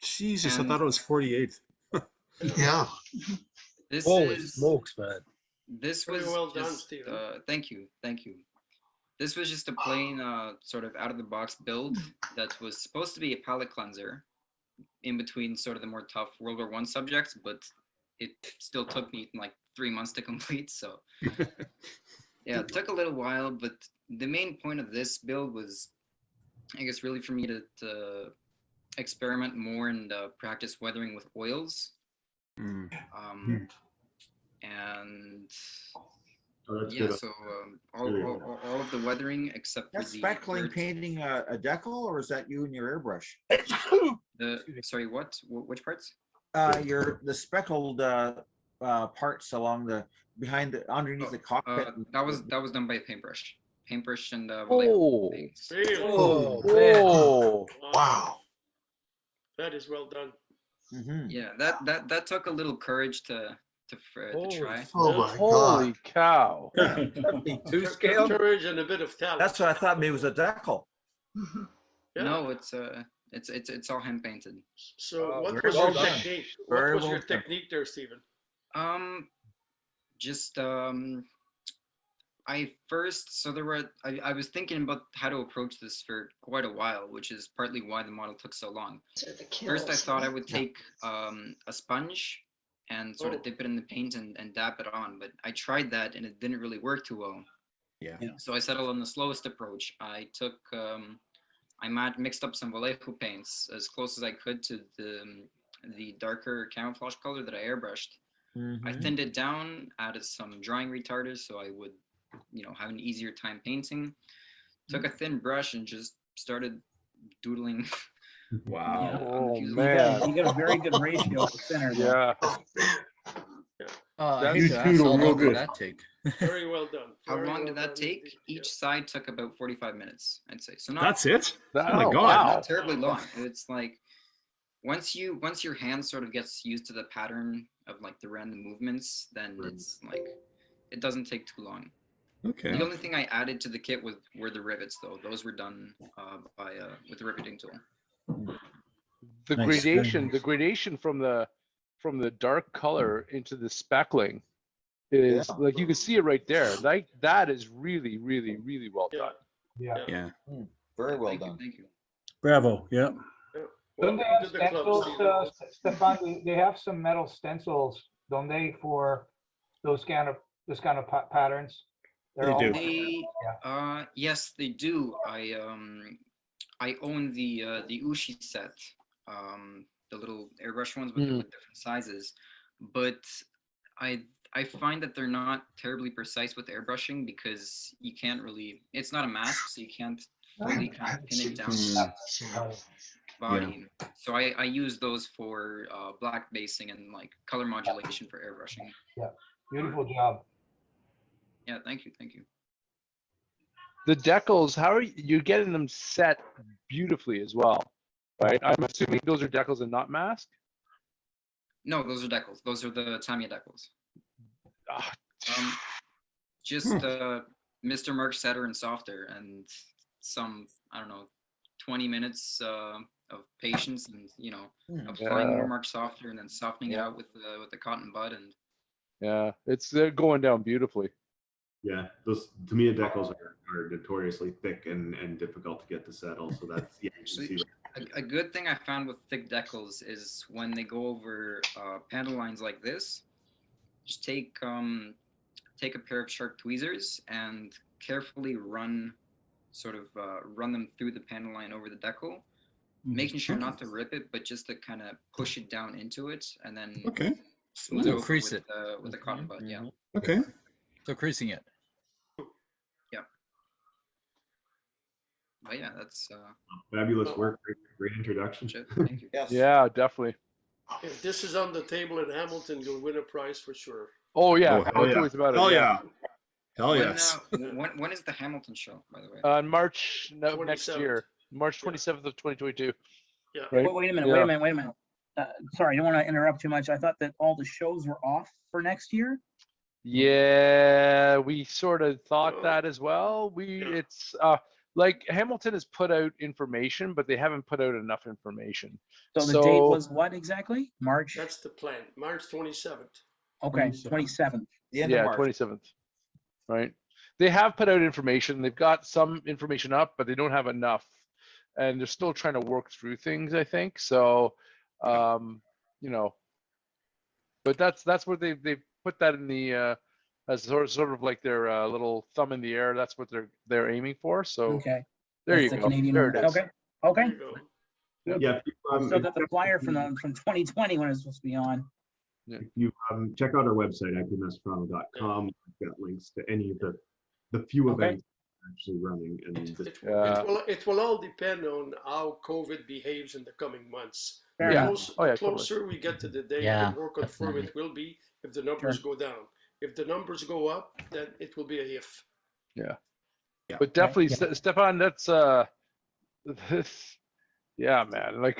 Jesus, I And- thought it was 48. Yeah. This Holy is smokes, man. This Very was well done, just, Stephen. thank you. This was just a plain sort of out of the box build that was supposed to be a palate cleanser in between sort of the more tough World War I subjects, but it still took me like 3 months to complete. So yeah, it took a little while, but the main point of this build was, I guess, really for me to experiment more and practice weathering with oils. And yeah, good. so all of the weathering except for That's the speckling dirt. painting a decal, or is that you and your airbrush? Sorry, which parts? The speckled parts along the underneath the cockpit. That was done by a paintbrush and Oh. paints. Really? Oh, Wow. That is well done. Yeah, that took a little courage to try. Oh my holy cow. 72 scale? Courage and a bit of talent. That's what I thought. Maybe it was a decal. Yeah. No, it's all hand painted. So what very was well your done. technique? Very What was well your done. technique there, Stephen? Just I was thinking about how to approach this for quite a while, which is partly why the model took so long. First, I thought I would take a sponge and sort of dip it in the paint and dab it on, but I tried that and it didn't really work too well. Yeah. So I settled on the slowest approach. I took I mixed up some Vallejo paints as close as I could to the darker camouflage color that I airbrushed. I thinned it down, added some drying retarders so I would, have an easier time painting. Took a thin brush and just started doodling. Wow. Oh, You man. got a very good ratio of thinner. there. Yeah. You doodle real good. Very well done. How Very long well did that done take? indeed. Each side took about 45 minutes, I'd say. So not That's it? That- Oh my oh, God. wow. not terribly long. It's like once your hand sort of gets used to the pattern of like the random movements, then it's like it doesn't take too long. Okay. The only thing I added to the kit were the rivets, though. Those were done with the riveting tool. The Nice, very gradation from the dark color into the speckling is like you can see it right there. Like that is really, really, really well done. Yeah. Yeah. Very well Thank you, done. thank you. Bravo. Yeah. Don't they Welcome have to the club, stencils, Stephen. Stefan? They have some metal stencils, don't they, for those kind of patterns? They're They all- do. They yes, they do. I own the Ushi set, the little airbrush ones with different sizes, but I find that they're not terribly precise with airbrushing because you can't really. It's not a mask, so you can't fully kind of pin it down to the body. So I use those for black basing and like color modulation for airbrushing. Yeah, beautiful job. Yeah, thank you, thank you. The decals, how are you getting them set beautifully as well, right? I'm assuming those are decals and not mask. No, those are decals. Those are the Tamiya decals. Just Mr. Mark setter and softer, and some, I don't know, 20 minutes of patience, and applying more Mark softer and then softening it out with the cotton bud, and they're going down beautifully. Yeah, those Tamiya decals are notoriously thick and difficult to get to settle. So that's you can see a good thing I found with thick decals is when they go over panel lines like this, just take a pair of sharp tweezers and carefully run them through the panel line over the decal, making sure not to rip it, but just to kind of push it down into it, and then smooth it over crease with a cotton bud. Yeah. Okay. So creasing it. Yeah. But yeah, that's fabulous work. Great introduction. Thank you. Yes. Yeah, definitely. If this is on the table in Hamilton, you'll win a prize for sure. Oh yeah, hell yeah. about Hell it. yeah. Hell When, yes. when is the Hamilton show, by the way? March next 27th. year, March 27th of 2022. Yeah. Right? Wait a minute. Sorry, I don't want to interrupt too much. I thought that all the shows were off for next year. Yeah, we sort of thought that as well. It's like Hamilton has put out information, but they haven't put out enough information. So the date was what exactly? March? That's the plan. March 27th. Okay, 27th. The end of March. 27th. Right. They have put out information. They've got some information up, but they don't have enough, and they're still trying to work through things, I think. So, but that's where they put that in the as sort of like their little thumb in the air. That's what they're aiming for. So Okay. there That's you the go. Canadian There one. it is. Okay. Yeah. Still got the flyer from 2020 when it's supposed to be on. If you check out our website, IPMStoronto.com, we've got links to any of the few events actually running. And It will all depend on how COVID behaves in the coming months. Yeah. The closer we get to the date, the more confirmed it will be if the numbers go down. If the numbers go up, then it will be a if. Yeah. But definitely, Stefan, that's yeah, man. Like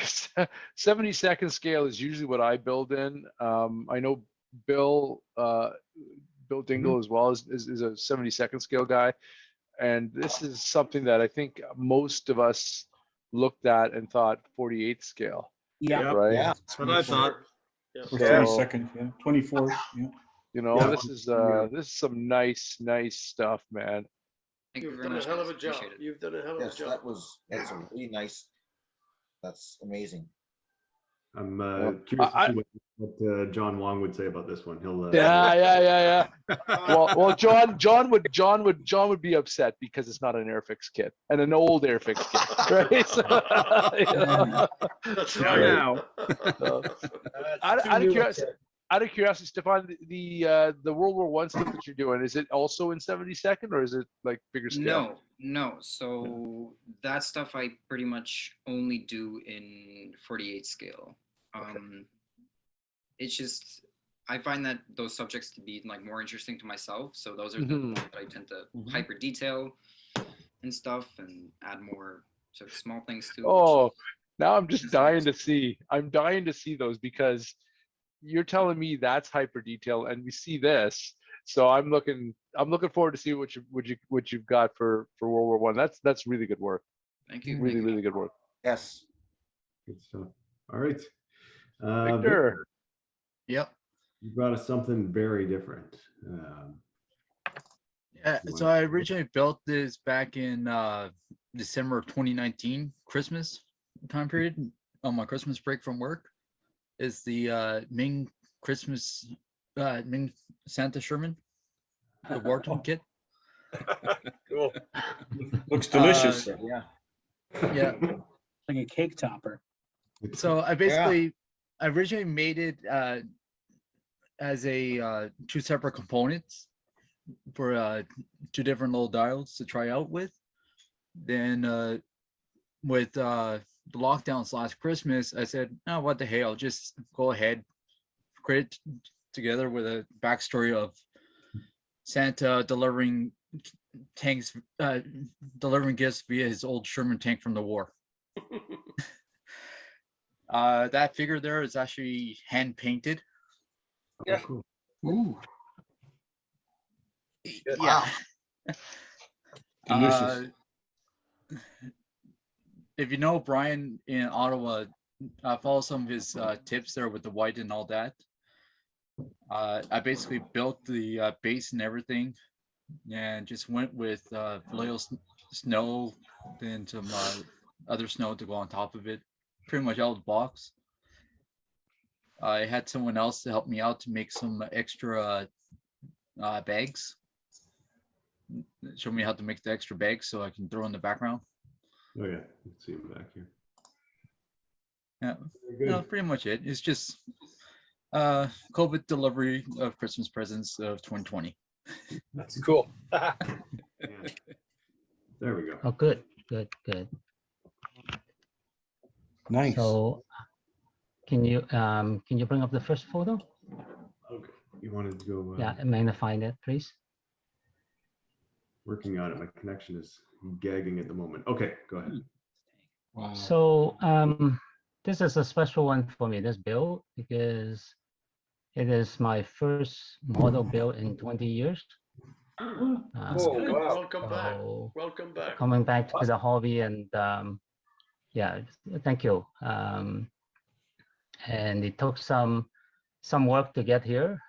70-second scale is usually what I build in. I know Bill Dingle as well is a 70-second scale guy, and this is something that I think most of us looked at and thought 48 scale. Yeah. Right. Yeah. That's what I thought. Or 30 seconds, 24. Yeah. This is some nice stuff, man. You've done a hell of a job. You've done a hell of a job. That's a really nice. That's amazing. I'm curious to see what John Wong would say about this one. He'll yeah. well, John would be upset because it's not an Airfix kit and an old Airfix kit, right? So, That's right. Out of curiosity, Stefan, the World War I stuff that you're doing, is it also in 70-second or is it like bigger scale? No. So that stuff I pretty much only do in 48 scale. It's just I find that those subjects to be like more interesting to myself. So those are the ones that I tend to hyper detail and stuff and add more sort of small things to. Oh, now I'm just dying to see. I'm dying to see those because you're telling me that's hyper detail and we see this. So I'm looking forward to see what you've got for World War I. That's really good work. Thank you. Really good work. Yes. Good stuff. All right. Victor. Yep. You brought us something very different. Yeah, so I originally built this back in December of 2019, Christmas time period, on my Christmas break from work. Is the Ming Santa Sherman, the Wharton kit. Cool. Looks delicious. Yeah. Like a cake topper. So I originally made it as a two separate components for two different little dials to try out with. Then with the lockdowns last Christmas, I said, oh, what the hell, just go ahead, create it together with a backstory of Santa delivering tanks, delivering gifts via his old Sherman tank from the war. That figure there is actually hand painted. Yeah. Cool. Ooh. Wow. Yeah. If you know Brian in Ottawa, follow some of his tips there with the white and all that. I basically built the base and everything, and just went with Vallejo snow, then some other snow to go on top of it. Pretty much out of the box. I had someone else to help me out to make some extra bags. Show me how to make the extra bags so I can throw in the background. Oh yeah, let's see him back here. Yeah, no, pretty much it. It's just COVID delivery of Christmas presents of 2020. That's cool. Yeah. There we go. Oh, good. Nice. So, can you bring up the first photo? Okay, you wanted to go? Yeah, magnify that, please. Working on it. My connection is gagging at the moment. Okay, go ahead. Wow. So this is a special one for me, this build, because it is my first model build in 20 years. Welcome back. Welcome back. Coming back to the hobby, and yeah, thank you. And it took some work to get here,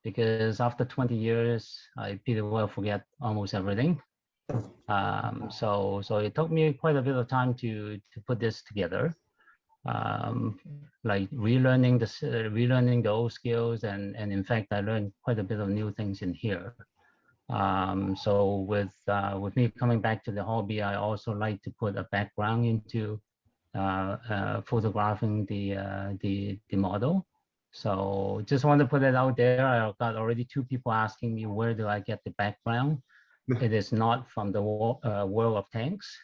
because after 20 years, I pretty well forget almost everything. So it took me quite a bit of time to put this together, like relearning the old skills, and in fact, I learned quite a bit of new things in here. So with me coming back to the hobby, I also like to put a background into photographing the model. So just want to put it out there. I got already 2 people asking me, where do I get the background? It is not from the World of Tanks.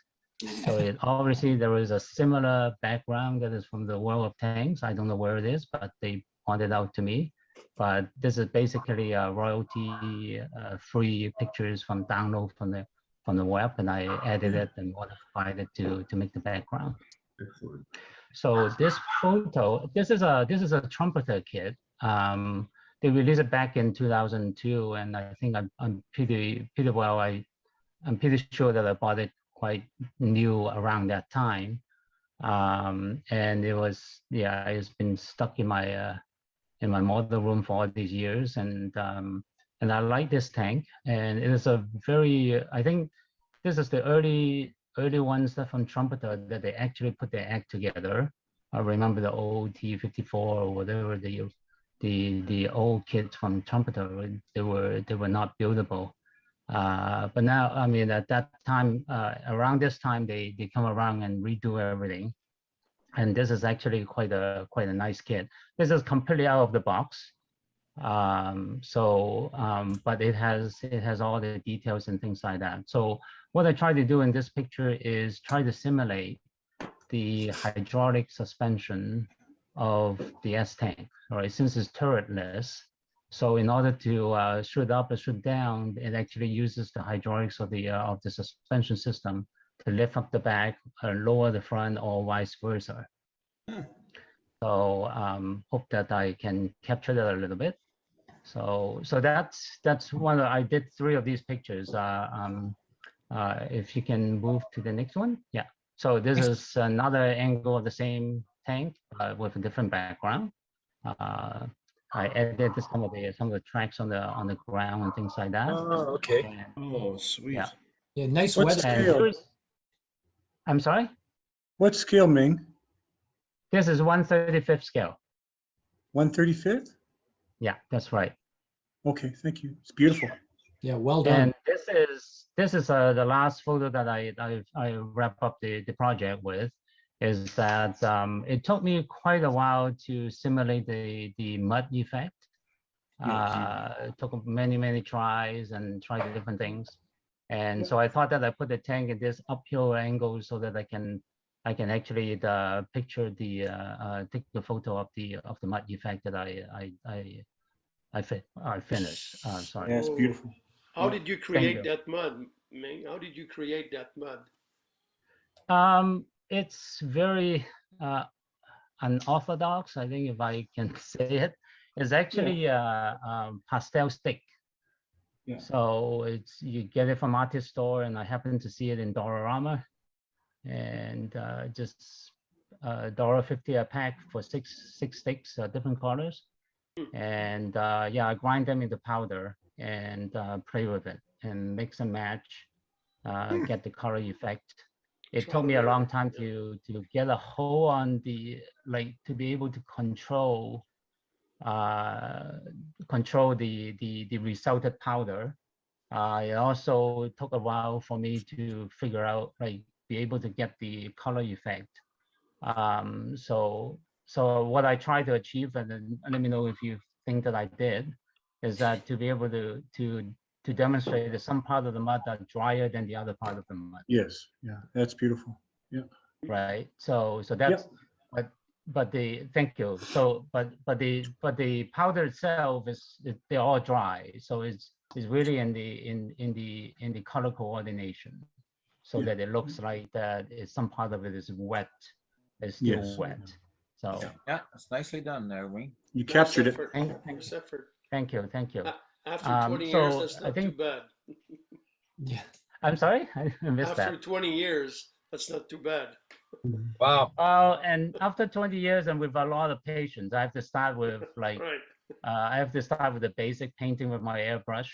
So obviously there is a similar background that is from the World of Tanks. I don't know where it is, but they pointed out to me. But this is basically a royalty free pictures from download from the web, and I edited it and modified it to make the background. Excellent. So this photo, this is a trumpeter kit. They released it back in 2002, and I think I'm pretty well. I'm pretty sure that I bought it quite new around that time, and it was, yeah, it's been stuck in my model room for all these years, and I like this tank, and it is a very, I think this is the early ones that from Trumpeter that they actually put their act together. I remember the old T-54 or whatever, the old kits from Trumpeter, they were not buildable. But now, I mean, at that time, around this time, they come around and redo everything. And this is actually quite a nice kit. This is completely out of the box. But it has all the details and things like that. So what I try to do in this picture is try to simulate the hydraulic suspension of the S-tank, right? Since it's turretless, so in order to shoot up or shoot down, it actually uses the hydraulics of the suspension system to lift up the back, lower the front, or vice versa. So hope that I can capture that a little bit. So that's one. I did 3 of these pictures. If you can move to the next one, yeah. So this is another angle of the same tank with a different background. I edited some of the tracks on the ground and things like that. Oh, okay. And, oh, sweet. Yeah. Yeah, nice What weather. scale? I'm sorry? What scale, Ming? This is 1/35 scale. 1/35? Yeah, that's right. Okay, thank you. It's beautiful. Yeah, well done. And this is the last photo that I wrap up the project with, is that it took me quite a while to simulate the mud effect. It took many tries and tried different things. And so I thought that I put the tank at this uphill angle so that I can actually picture take the photo of the mud effect that I finished. Sorry. Yeah, it's beautiful. How did you create that mud, Ming? How did you create that mud? It's very unorthodox, I think, if I can say it. It's actually pastel stick. Yeah. So you get it from artist store, and I happened to see it in Dollarama, and just $1.50 a pack for six sticks, different colors, and yeah, I grind them into powder and play with it and mix and match, get the color effect. It took me a long time to get a hold on to be able to control the resulted powder. It also took a while for me to figure out, be able to get the color effect. So what I try to achieve, and then let me know if you think that I did, is that to be able to demonstrate that some part of the mud are drier than the other part of the mud. Yes, yeah, that's beautiful. Yeah. Right. So that's thank you. So but the powder itself they're all dry. So it's really in the color coordination, so that it looks like that some part of it is wet, is still wet. So yeah, it's nicely done there, Wing. You captured it. Thank you. After 20 years, that's not too bad. Yeah. I'm sorry, I missed that. After 20 years, that's not too bad. Wow. And after 20 years and with a lot of patience, I have to start with I have to start with the basic painting with my airbrush.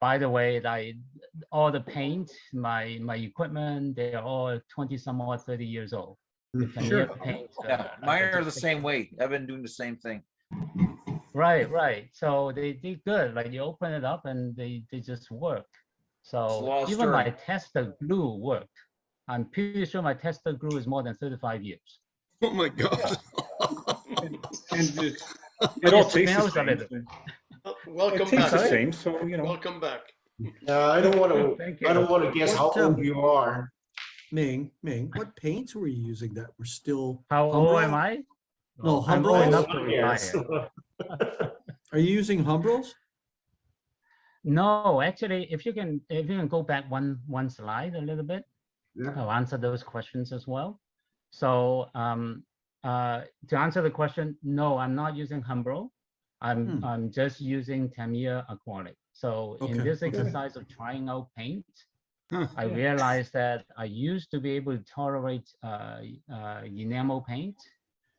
By the way, all the paint, my equipment, they're all 20 some odd, 30 years old. Sure. Paint, yeah, mine are the same way. I've been doing the same thing. Right. So they good. Like you open it up and they just work. So even my tester glue worked. I'm pretty sure my tester glue is more than 35 years. Oh my God. and it all tastes the same. Welcome back. The same, so you know. Welcome back. I don't want to. I don't want to guess how old you are. Ming, what paints were you using that were still? How old am I? No, I'm old enough to Humbrol. retire. Are you using Humbrels? No, actually, if you can go back one slide a little bit, I'll answer those questions as well. So to answer the question, no, I'm not using Humbrol. I'm just using Tamiya acrylic. So in this exercise of trying out paint, I realized that I used to be able to tolerate enamel paint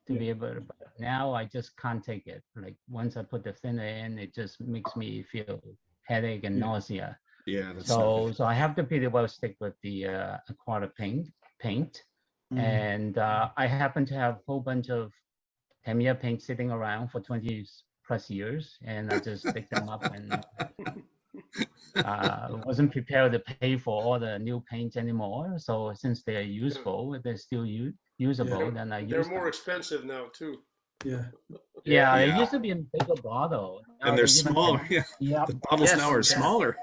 to be able to, but now I just can't take it. Like once I put the thinner in, it just makes me feel headache and nausea. Yeah. That's so I have to pretty well stick with the acrylic paint. And I happen to have a whole bunch of Tamiya paint sitting around for 20 plus years, and I just pick them up and wasn't prepared to pay for all the new paints anymore. So since they're useful, they're still usable, then I use them. They're more expensive now too. Yeah, it used to be in bigger bottle. And they're smaller. Yeah. The bottles now are smaller.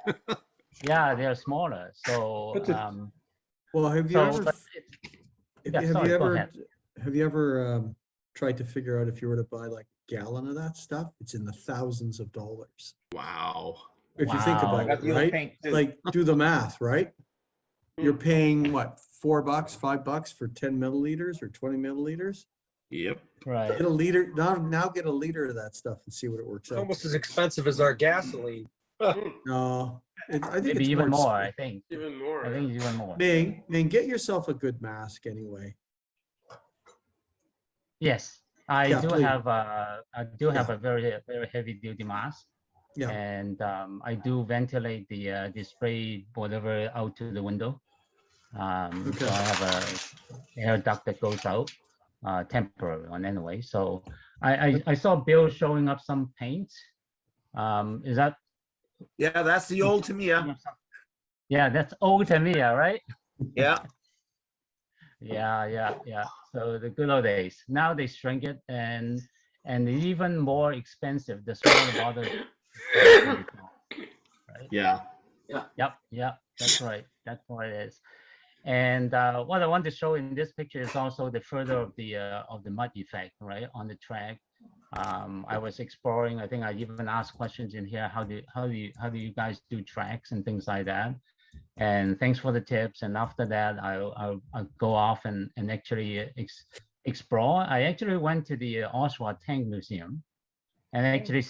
Yeah, they're smaller. So well, have you ever tried to figure out if you were to buy like a gallon of that stuff? It's in the thousands of dollars. Wow. If you think about it, right? Like do the math, right? You're paying what, $4, $5 for 10 milliliters or 20 milliliters? Yep. Right. Get a liter now. Get a liter of that stuff and see what it works out. Almost as expensive as our gasoline. No, I think maybe it's even more. expensive. I think even more. I think even more. Ming, get yourself a good mask anyway. Yes, I do please. have a very heavy duty mask. Yeah. And I do ventilate the spray whatever out to the window. So I have a air duct that goes out, temporary one anyway. So I saw Bill showing up some paint. Is that? Yeah, that's the old Tamiya. Yeah, that's old Tamiya, right? Yeah. Yeah. So the good old days. Now they shrink it and even more expensive. The smaller bottle. Right? Yeah. Yep. That's right. That's what it is. And what I want to show in this picture is also the further of the mud effect, right, on the track. I was exploring. I think I even asked questions in here. How do you guys do tracks and things like that? And thanks for the tips. And after that, I'll go off and actually explore. I actually went to the Oshawa Tank Museum and actually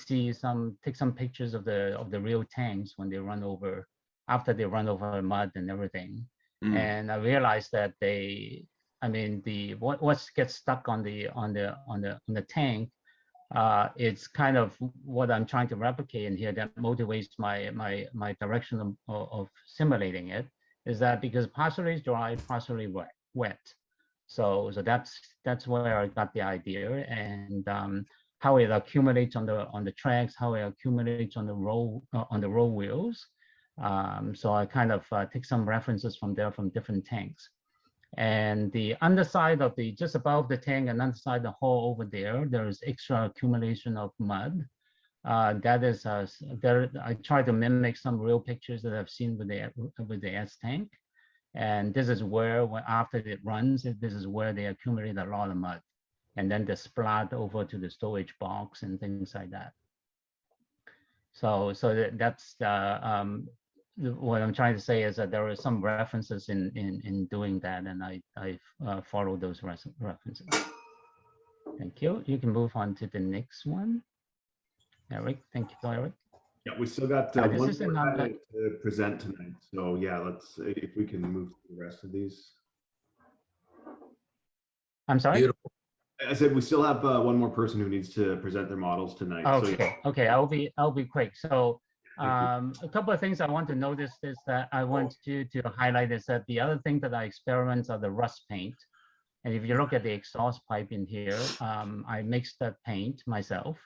take some pictures of the real tanks when they run over, after they run over mud and everything. And I realized that what gets stuck on the tank, it's kind of what I'm trying to replicate in here that motivates my direction of simulating it, is that because partially dry, partially wet. So that's where I got the idea, and how it accumulates on the tracks, how it accumulates on the roll wheels. So I kind of take some references from there from different tanks. And the underside of just above the tank and underside the hull over there is extra accumulation of mud. That is, I try to mimic some real pictures that I've seen with the S tank. And this is where, after it runs, this is where they accumulate a lot of mud. And then they splat over to the storage box and things like that. So that's what I'm trying to say is that there are some references in doing that, and I follow those references. Thank you. You can move on to the next one. Eric, thank you, Eric. Yeah, we still got this one is more another highlight to present tonight. So yeah, let's, if we can move to the rest of these. I'm sorry? Beautiful. I said we still have one more person who needs to present their models tonight. Okay, so, yeah. Okay, I'll be quick. So a couple of things I want to notice is that I want you to highlight is that the other thing that I experiment are the rust paint. And if you look at the exhaust pipe in here, I mixed that paint myself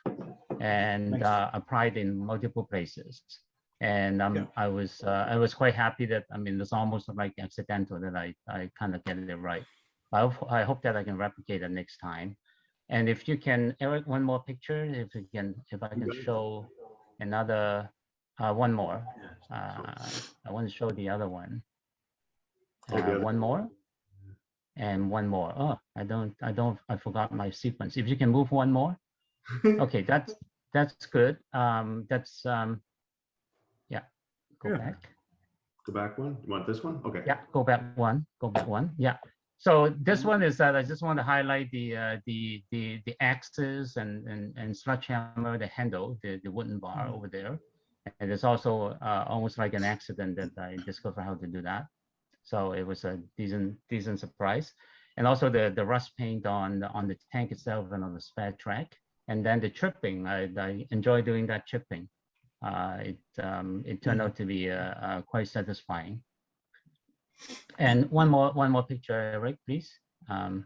and applied in multiple places. And I was quite happy that, it's almost like accidental that I kind of get it right. I hope that I can replicate it next time. And if you can, Eric, one more picture, if I can show another, one more. I want to show the other one. One more. And one more. Oh, I forgot my sequence. If you can move one more. Okay, that's good. Yeah, go back. Go back one. You want this one? Okay. Yeah, go back one. Yeah. So this one is that I just want to highlight the axis and sledgehammer, the handle, the wooden bar over there. And it's also almost like an accident that I discovered how to do that. So it was a decent surprise. And also the rust paint on the tank itself and on the spare track. And then the chipping, I enjoy doing that chipping. It turned out to be quite satisfying. And one more picture, Eric, please. That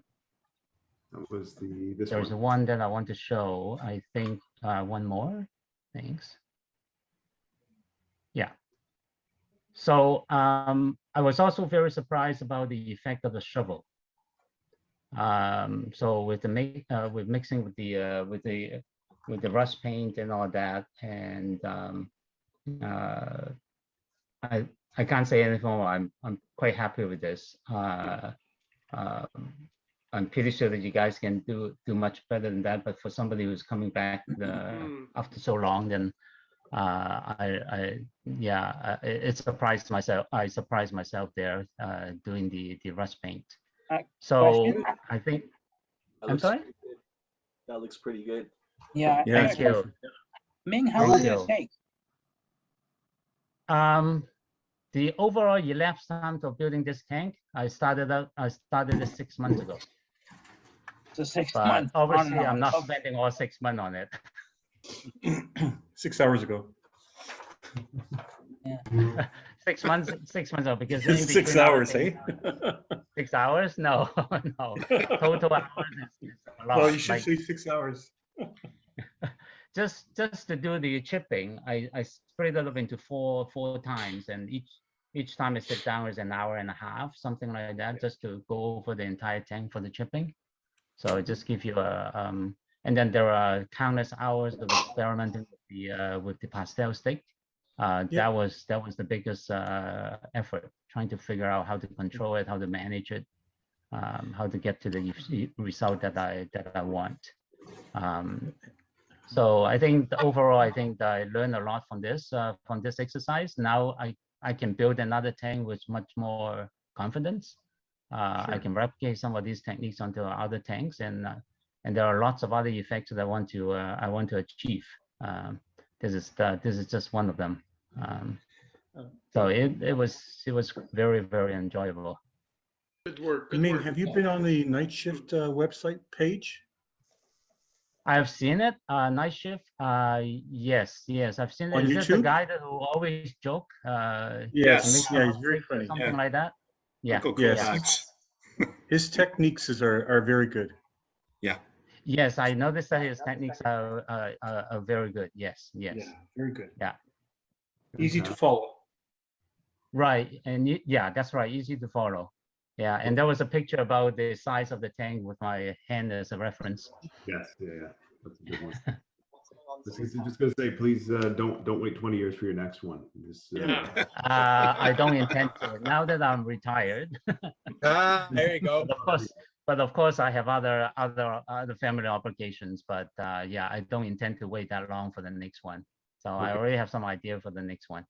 was this There's one that I want to show. I think one more. Thanks. Yeah. So I was also very surprised about the effect of the shovel. So with mixing with the rust paint and all that, and I can't say anything more. I'm quite happy with this. I'm pretty sure that you guys can do much better than that. But for somebody who's coming back after so long, then it surprised myself. I surprised myself there doing the rust paint. So I think I'm sorry. That looks pretty good. Yeah. Thank you. Ming, how long did it take? The overall elapsed time of building this tank, I started it 6 months ago. So 6 But months. obviously, I'm not spending all 6 months on it. 6 hours ago. Yeah. 6 months. 6 months ago because 6 hours, hey? 6 hours? No, no. Total hours is a lot. Well, you should say 6 hours. Just to do the chipping, I split it up into four times, and each time I sit down is an hour and a half, something like that, just to go over the entire tank for the chipping. So it just gives you a and then there are countless hours of experimenting with the pastel stick. That was the biggest effort, trying to figure out how to control it, how to manage it, how to get to the result that I want. So I think overall, I think that I learned a lot from this exercise. Now I can build another tank with much more confidence. I can replicate some of these techniques onto other tanks, and there are lots of other effects that I want to achieve. This is just one of them. So it was very, very enjoyable. Good work. Ming, have you been on the Night Shift website page? I've seen it. Night Shift. Yes, I've seen it. On Is this the YouTube? guy who always joke? Yes, yeah, he's very funny. Something like that. Yeah. Yes. His techniques are very good. Yeah. Yes, I noticed that his techniques are very good. Yes. Yeah, very good. Yeah. Easy to follow. Right, and yeah, that's right. Easy to follow. Yeah, and there was a picture about the size of the tank with my hand as a reference. Yes, yeah, that's a good one. Just gonna say, please don't wait 20 years for your next one. Just, I don't intend to. Now that I'm retired. There you go. But of course, I have other family obligations. But yeah, I don't intend to wait that long for the next one. So I already have some idea for the next one.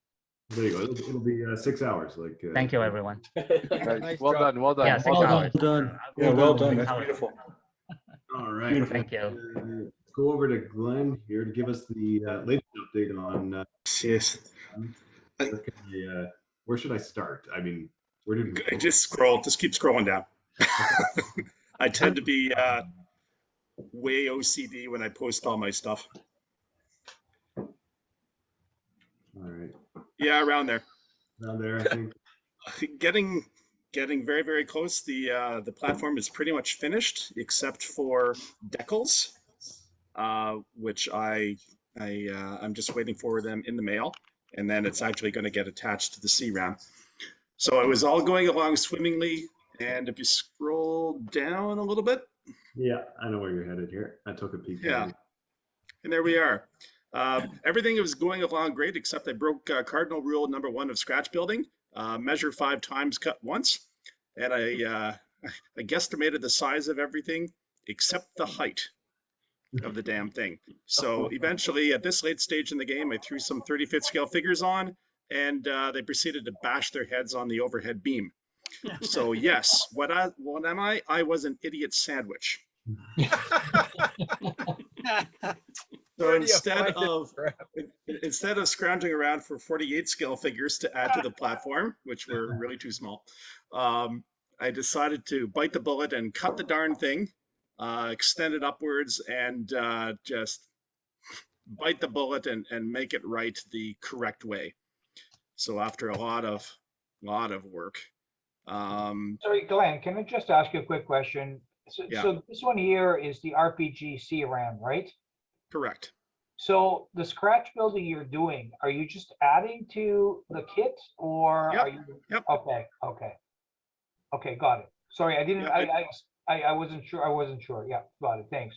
There you go. It'll be 6 hours. Like. Thank you, everyone. Nice well done. Well done. Yeah, well done. Yeah, well done. That's beautiful. All right. Thank you. Go over to Glenn here to give us the latest update on. Yes. Where should I start? I mean, where did we just scroll? Just keep scrolling down. I tend to be way OCD when I post all my stuff. All right. Yeah, around there. Around there, I think. Getting very, very close. The platform is pretty much finished, except for decals, which I'm just waiting for them in the mail, and then it's actually going to get attached to the CRAM. So it was all going along swimmingly, and if you scroll down a little bit. Yeah, I know where you're headed here. I took a peek. Yeah, and there we are. Everything was going along great, except I broke cardinal rule number 1 of scratch building. Measure 5 times, cut once, and I guesstimated the size of everything except the height of the damn thing. So eventually, at this late stage in the game, I threw some 35th scale figures on, and they proceeded to bash their heads on the overhead beam. So yes, what am I? I was an idiot sandwich. So instead of scrounging around for 48 scale figures to add to the platform, which were really too small, I decided to bite the bullet and cut the darn thing, extend it upwards, and just bite the bullet and make it right the correct way. So after a lot of work. Sorry, Glenn, can I just ask you a quick question? So this one here is the RPG CRAM, right? Correct. So the scratch building you're doing, are you just adding to the kit, or are you? Yep. Okay, got it. Sorry, I didn't. I wasn't sure. I wasn't sure. Yeah, got it. Thanks.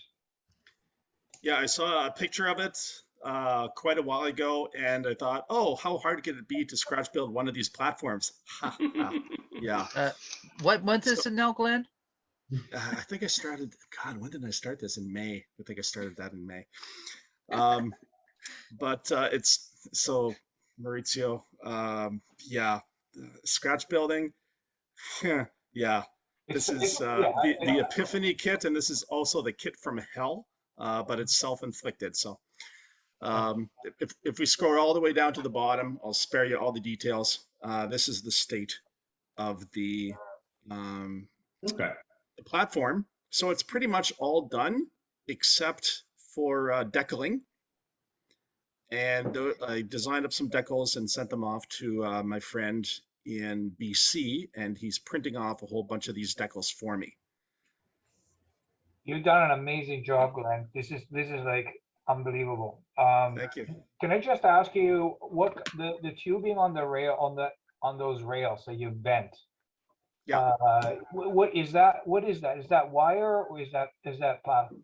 Yeah, I saw a picture of it quite a while ago, and I thought, oh, how hard could it be to scratch build one of these platforms? Yeah. What month is it now, Glenn? I think I started. God, when did I start this? In May. I think I started that in May. But it's so Maurizio. Yeah, scratch building. Yeah, this is the Epiphany kit, and this is also the kit from hell, but it's self-inflicted. So if we scroll all the way down to the bottom, I'll spare you all the details. This is the state of the platform. So it's pretty much all done except for decaling. And I designed up some decals and sent them off to my friend in BC, and he's printing off a whole bunch of these decals for me. You've done an amazing job, Glenn. This is like unbelievable. Thank you. Can I just ask you what the tubing on the rail on those rails that you've bent? Yeah. What is that? What is that? Is that wire, or is that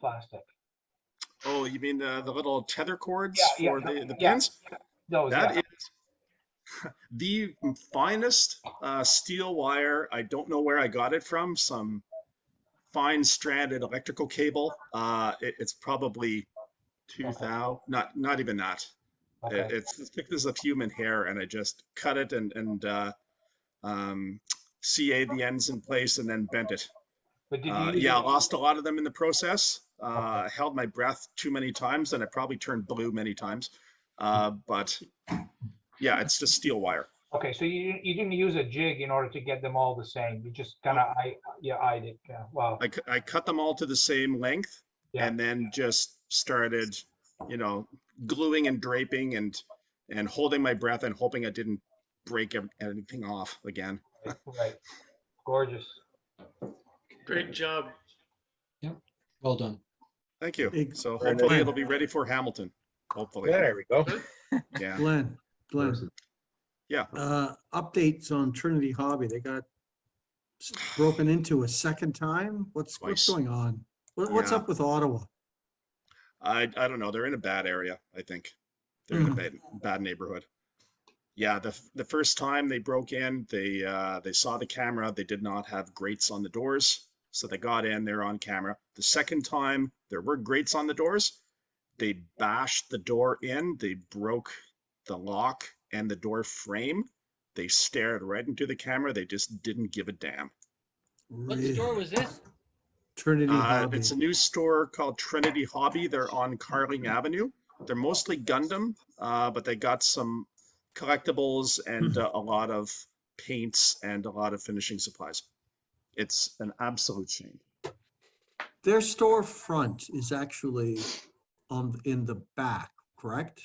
plastic? Oh, you mean the little tether cords for the pins? Those, the finest steel wire. I don't know where I got it from. Some fine stranded electrical cable. It's probably 2,000. Not even that. Okay. It's as thick as a human hair, and I just cut it and CA'd the ends in place and then bent it. But did you use Yeah, I it- lost a lot of them in the process. Held my breath too many times, and I probably turned blue many times. But yeah, it's just steel wire. Okay, so you didn't use a jig in order to get them all the same. You just kind of eyed it. Yeah. Wow. I cut them all to the same length, Yeah. and then just started, gluing and draping and holding my breath and hoping I didn't break anything off again. Right. Gorgeous. Great job. Well done. Thank you. Hey, So Glenn. hopefully it'll be ready for Hamilton. Hopefully. There we go. Yeah. Glenn. Yeah. Updates on Trinity Hobby. They got broken into a second time. What's going on? What's Yeah. up with Ottawa? I don't know. They're in a bad area, I think. They're in a bad neighborhood. Yeah, the first time they broke in, they saw the camera. They did not have grates on the doors, so they got in. They're on camera. The second time there were grates on the doors, they bashed the door in. They broke the lock and the door frame. They stared right into the camera. They just didn't give a damn. What store was this? Trinity Hobby. It's a new store called Trinity Hobby. They're on Carling Avenue. They're mostly Gundam, but they got some collectibles and a lot of paints and a lot of finishing supplies. It's an absolute shame. Their storefront is actually in the back, correct?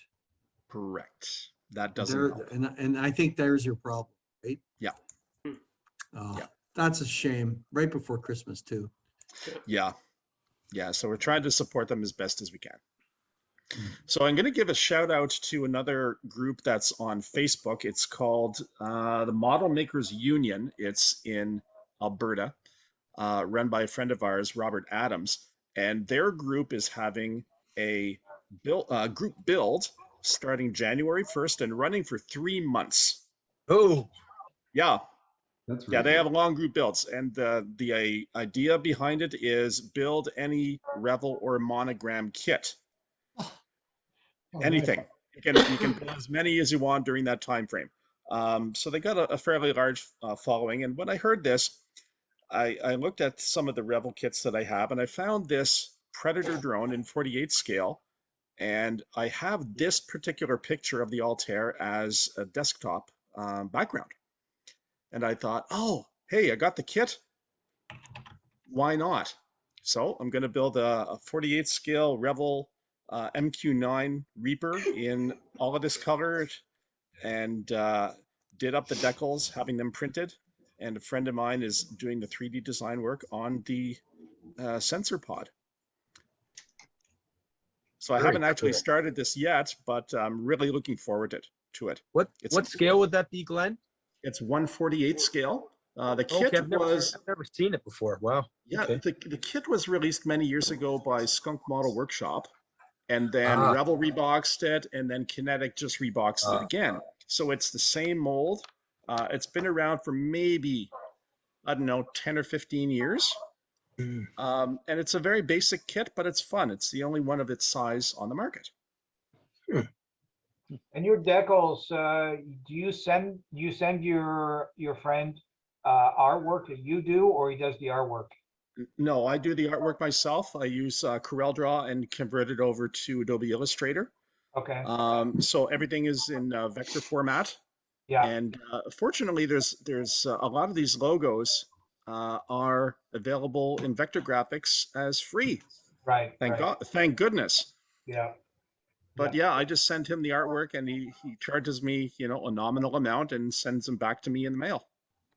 Correct. That doesn't help. And I think there's your problem, right? Yeah. That's a shame. Right before Christmas too. Yeah. So we're trying to support them as best as we can. So I'm going to give a shout out to another group that's on Facebook. It's called the Model Makers Union. It's in Alberta, run by a friend of ours, Robert Adams. And their group is having a group build starting January 1st and running for 3 months. Oh, yeah. That's Yeah, they have long group builds, and the idea behind it is build any Revel or Monogram kit. Anything. You can build as many as you want during that time frame. So they got a fairly large following, and when I heard this, I looked at some of the Revel kits that I have, and I found this Predator drone in 48 scale, and I have this particular picture of the Altair as a desktop background. And I thought, oh, hey, I got the kit. Why not? So I'm going to build a 48 scale Revel MQ9 Reaper in all of this color, and did up the decals, having them printed. And a friend of mine is doing the 3D design work on the sensor pod. So I haven't actually started this yet, but I'm really looking forward to it. What scale would that be, Glenn? It's 1/48 scale. The kit I've was never seen it before. Wow. Yeah, Okay. the kit was released many years ago by Skunk Model Workshop, and then Ah. Revel reboxed it, and then Kinetic just reboxed it again. So it's the same mold. It's been around for maybe, I don't know, 10 or 15 years. And it's a very basic kit, but it's fun. It's the only one of its size on the market. And your decals, do you send your friend artwork that you do, or he does the artwork? No, I do the artwork myself. I use CorelDRAW and convert it over to Adobe Illustrator. Okay. So everything is in vector format. Yeah. And fortunately, there's a lot of these logos are available in vector graphics as free. Right. Thank goodness. Yeah. But yeah, I just send him the artwork, and he charges me, a nominal amount and sends them back to me in the mail.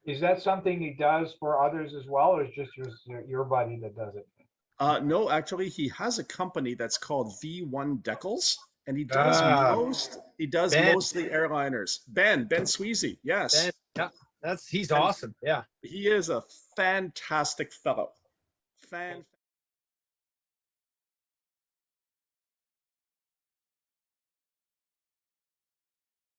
Is that something he does for others as well, or is just your buddy that does it? No, actually, he has a company that's called V1 Decals, and he does mostly airliners. Ben Sweezy, yes. Ben, yeah, he's awesome. Yeah, he is a fantastic fellow.